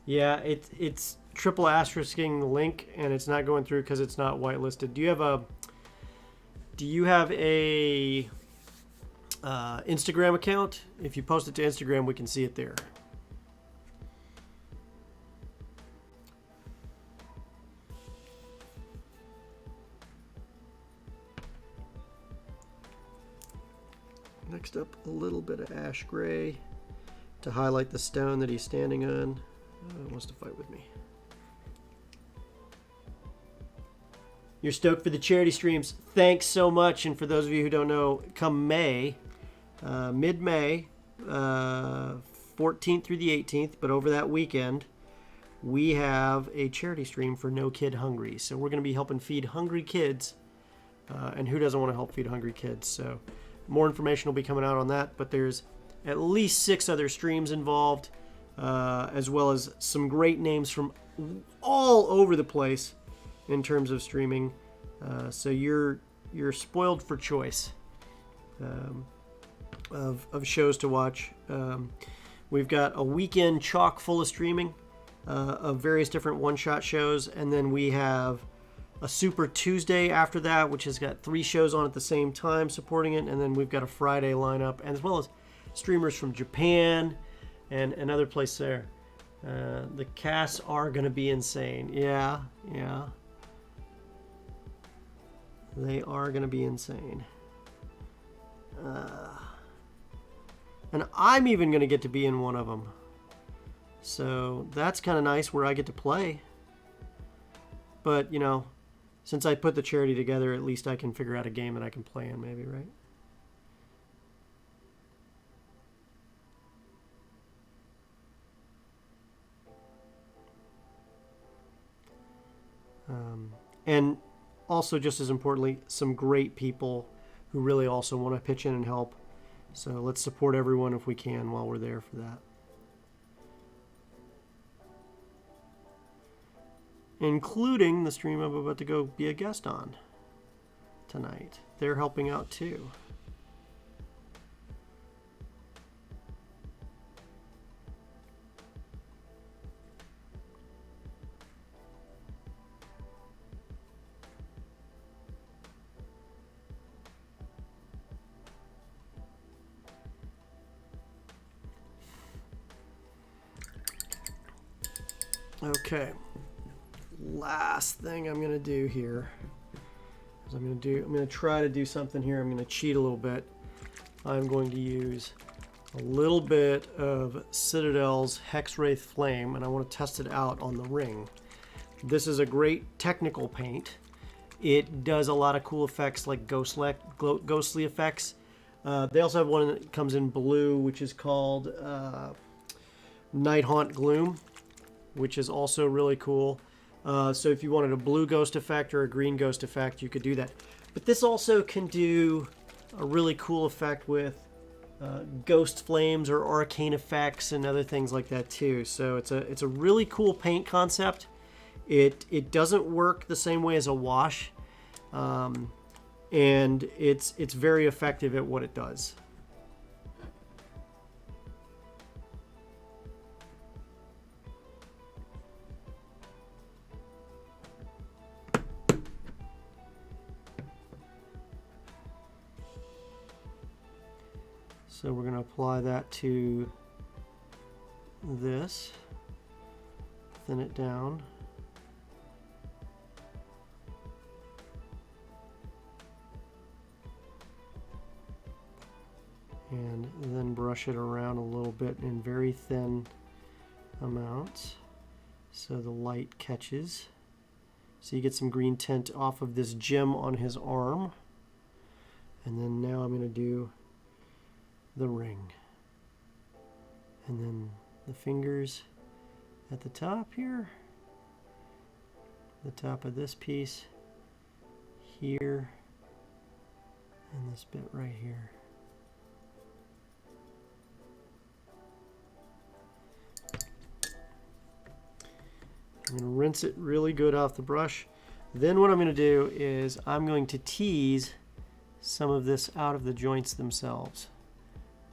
Yeah, it's triple asterisking the link, and it's not going through because it's not whitelisted. Do you have a Instagram account? If you post it to Instagram, we can see it there. Next up, a little bit of ash gray to highlight the stone that he's standing on. Wants to fight with me. You're stoked for the charity streams. Thanks so much. And for those of you who don't know, come May, mid-May, 14th through the 18th, but over that weekend, we have a charity stream for No Kid Hungry. So we're going to be helping feed hungry kids. And who doesn't want to help feed hungry kids? So more information will be coming out on that. But there's at least 6 other streams involved. As well as some great names from all over the place in terms of streaming. So you're spoiled for choice of shows to watch. We've got a weekend chock full of streaming of various different one-shot shows, and then we have a Super Tuesday after that, which has got 3 shows on at the same time supporting it, and then we've got a Friday lineup, as well as streamers from Japan and another place there. The casts are going to be insane. Yeah. They are going to be insane. And I'm even going to get to be in one of them. So that's kind of nice where I get to play. But, you know, since I put the charity together, at least I can figure out a game that I can play in maybe, right? And also, just as importantly, some great people who really also want to pitch in and help. So let's support everyone if we can while we're there for that. Including the stream I'm about to go be a guest on tonight. They're helping out too. Okay, last thing I'm gonna do here is I'm gonna try to do something here. I'm gonna cheat a little bit. I'm going to use a little bit of Citadel's Hexwraith Flame, and I want to test it out on the ring. This is a great technical paint. It does a lot of cool effects like ghostly effects. They also have one that comes in blue, which is called Night Haunt Gloom, which is also really cool. So if you wanted a blue ghost effect or a green ghost effect, you could do that. But this also can do a really cool effect with ghost flames or arcane effects and other things like that too. So it's a really cool paint concept. It doesn't work the same way as a wash, and it's very effective at what it does. So we're going to apply that to this, thin it down. And then brush it around a little bit in very thin amounts so the light catches. So you get some green tint off of this gem on his arm. And then now I'm going to do the ring, and then the fingers at the top here, the top of this piece here, and this bit right here. I'm going to rinse it really good off the brush. Then what I'm going to do is I'm going to tease some of this out of the joints themselves,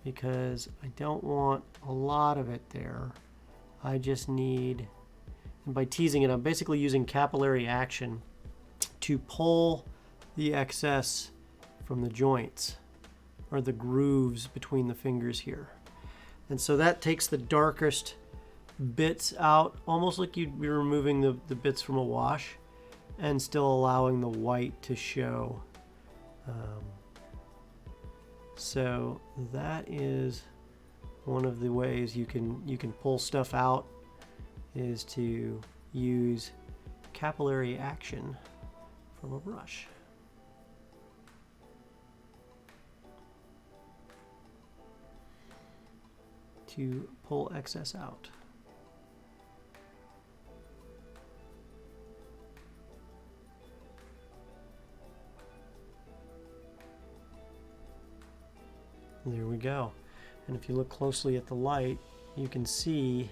because I don't want a lot of it there. I just need, and by teasing it, I'm basically using capillary action to pull the excess from the joints or the grooves between the fingers here. And so that takes the darkest bits out, almost like you'd be removing the bits from a wash and still allowing the white to show. So that is one of the ways you can pull stuff out, is to use capillary action from a brush. To pull excess out. There we go. And if you look closely at the light, you can see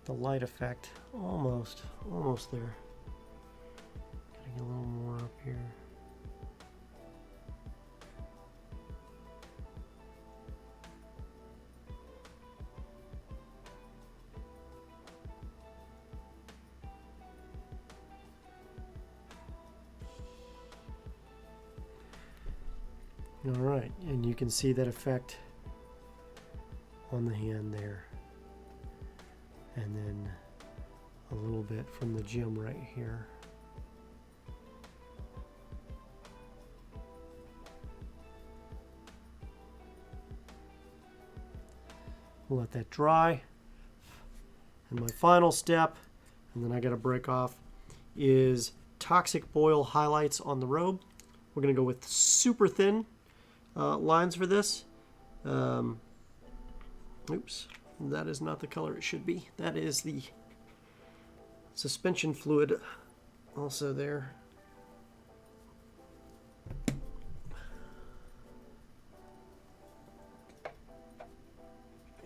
the light effect almost there. Gotta get a little more up here. All right, and you can see that effect on the hand there. And then a little bit from the gem right here. We'll let that dry. And my final step, and then I got to break off, is Toxic Boil highlights on the robe. We're going to go with super thin lines for this. Oops, that is not the color it should be. That is the suspension fluid also there.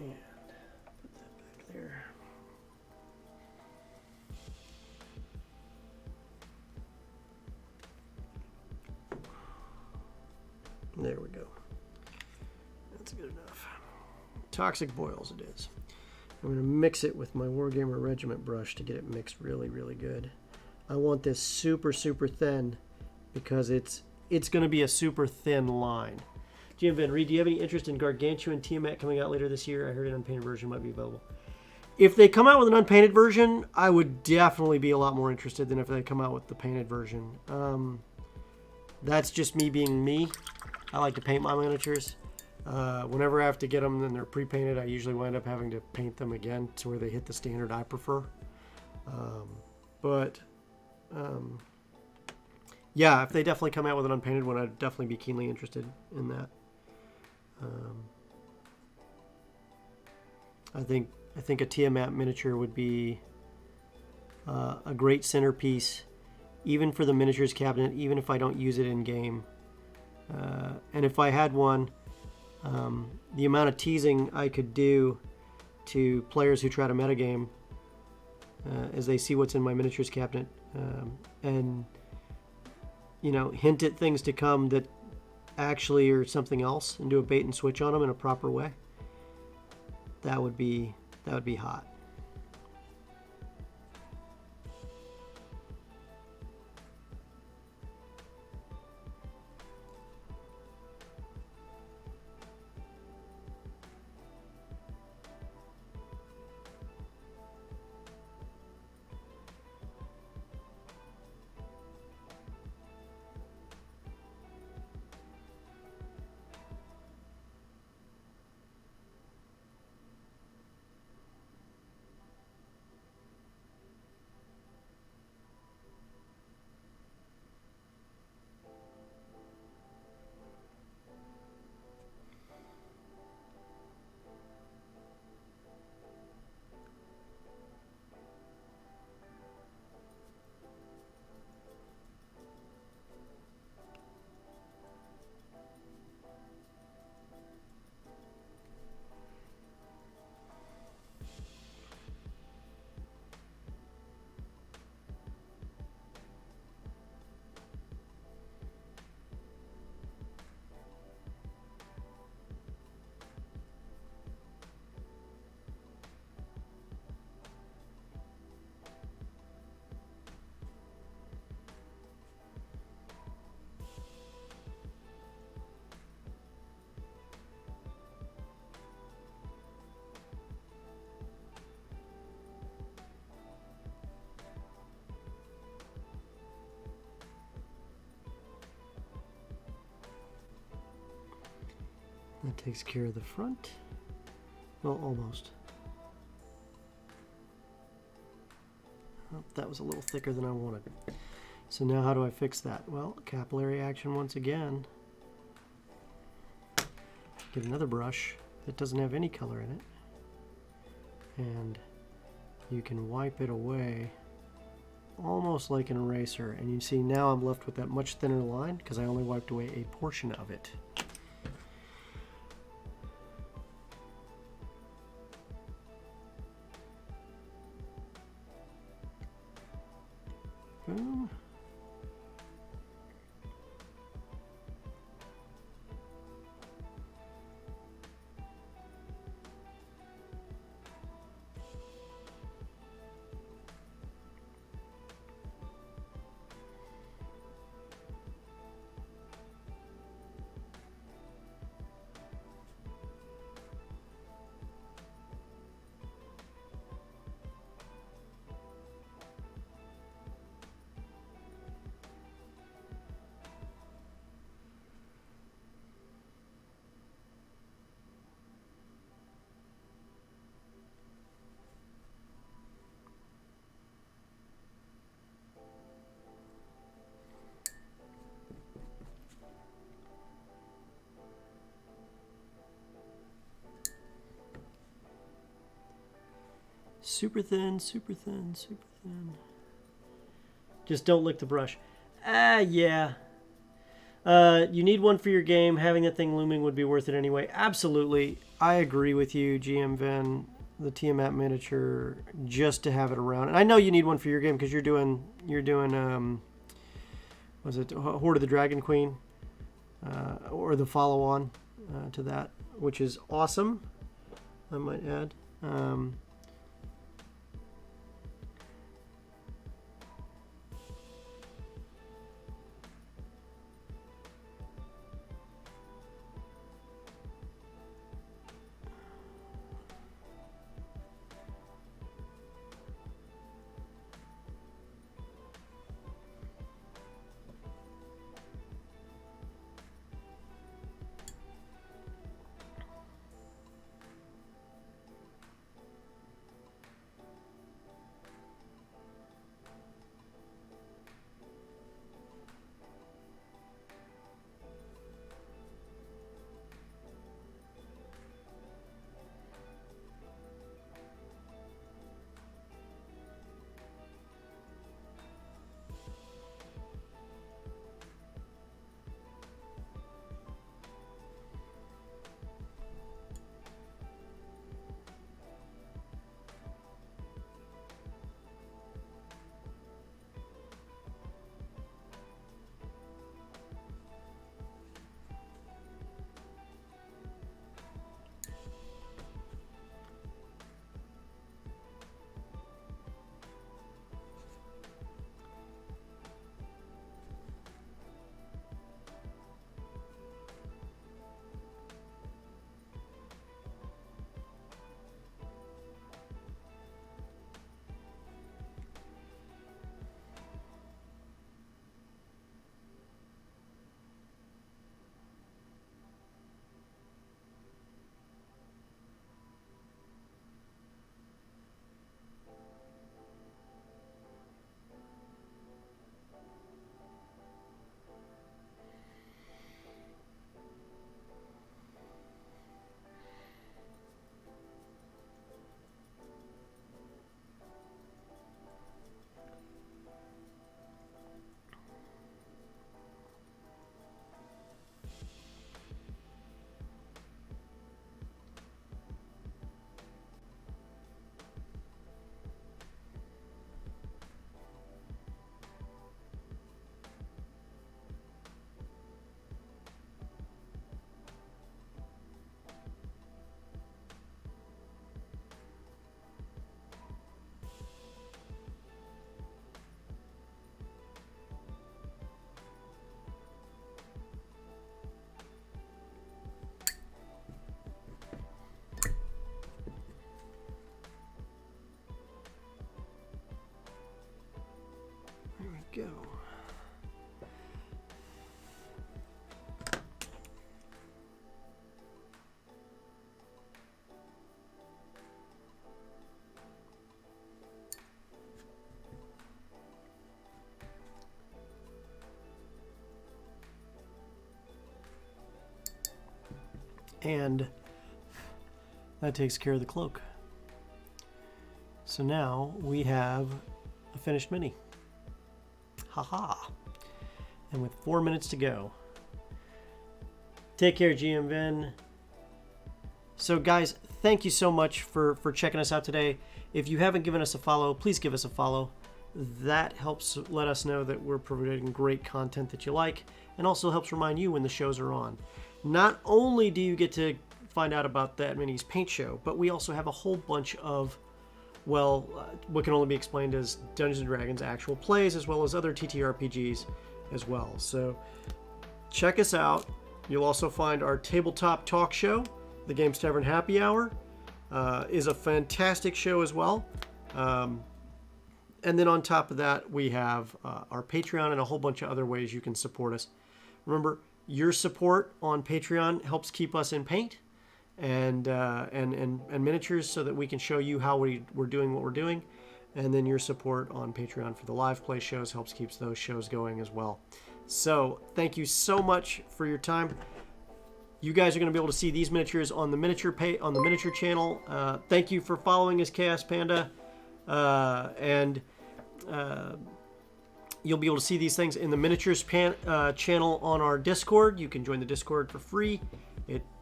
And put that back there. There we go. That's good enough. Toxic Boils it is. I'm going to mix it with my Wargamer Regiment brush to get it mixed really, really good. I want this super, super thin because it's going to be a super thin line. GM Van Reed, do you have any interest in Gargantuan Tiamat coming out later this year? I heard an unpainted version might be available. If they come out with an unpainted version, I would definitely be a lot more interested than if they come out with the painted version. That's just me being me. I like to paint my miniatures. Whenever I have to get them and they're pre-painted, I usually wind up having to paint them again to where they hit the standard I prefer. Yeah, if they definitely come out with an unpainted one, I'd definitely be keenly interested in that. I think a Tiamat miniature would be a great centerpiece, even for the miniatures cabinet, even if I don't use it in game. And if I had one, the amount of teasing I could do to players who try to metagame as they see what's in my miniatures cabinet, and hint at things to come that actually are something else, and do a bait and switch on them in a proper way. That would be hot. That takes care of the front. Well, almost. Oh, that was a little thicker than I wanted. So now how do I fix that? Well, capillary action once again. Get another brush that doesn't have any color in it. And you can wipe it away almost like an eraser. And you see now I'm left with that much thinner line because I only wiped away a portion of it. Boom. Super thin, super thin, super thin. Just don't lick the brush. Yeah. You need one for your game. Having that thing looming would be worth it anyway. Absolutely. I agree with you, GM Vin. The Tiamat miniature, just to have it around. And I know you need one for your game because you're doing was it Horde of the Dragon Queen? Or the follow-on to that, which is awesome, I might add. Go. And that takes care of the cloak. So now we have a finished mini. Haha. And with 4 minutes to go. Take care, GM Vin. So guys, thank you so much for checking us out today. If you haven't given us a follow, please give us a follow. That helps let us know that we're providing great content that you like, and also helps remind you when the shows are on. Not only do you get to find out about that Minis paint show, but we also have a whole bunch of what can only be explained as Dungeons & Dragons actual plays, as well as other TTRPGs as well. So check us out. You'll also find our tabletop talk show, the Games Tavern Happy Hour, is a fantastic show as well. And then on top of that, we have our Patreon and a whole bunch of other ways you can support us. Remember, your support on Patreon helps keep us in paint and miniatures, so that we can show you how we're doing what we're doing. And then your support on Patreon for the live play shows helps keeps those shows going as well. So thank you so much for your time. You guys are going to be able to see these miniatures on the miniature channel. Thank you for following us, Chaos Panda, and you'll be able to see these things in the miniatures channel on our Discord. You can join the Discord for free.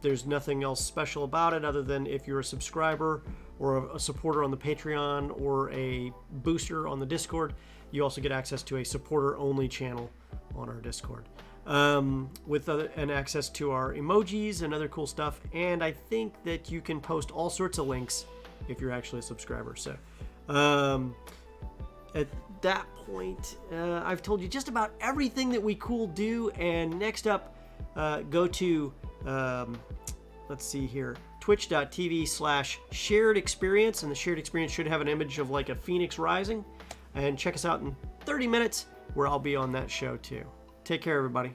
There's nothing else special about it other than if you're a subscriber or a supporter on the Patreon or a booster on the Discord, you also get access to a supporter-only channel on our Discord. And access to our emojis and other cool stuff. And I think that you can post all sorts of links if you're actually a subscriber. So at that point, I've told you just about everything that we cool do. And next up, go to, let's see here, twitch.tv/shared experience. And the shared experience should have an image of like a phoenix rising. And check us out in 30 minutes where I'll be on that show too. Take care, everybody.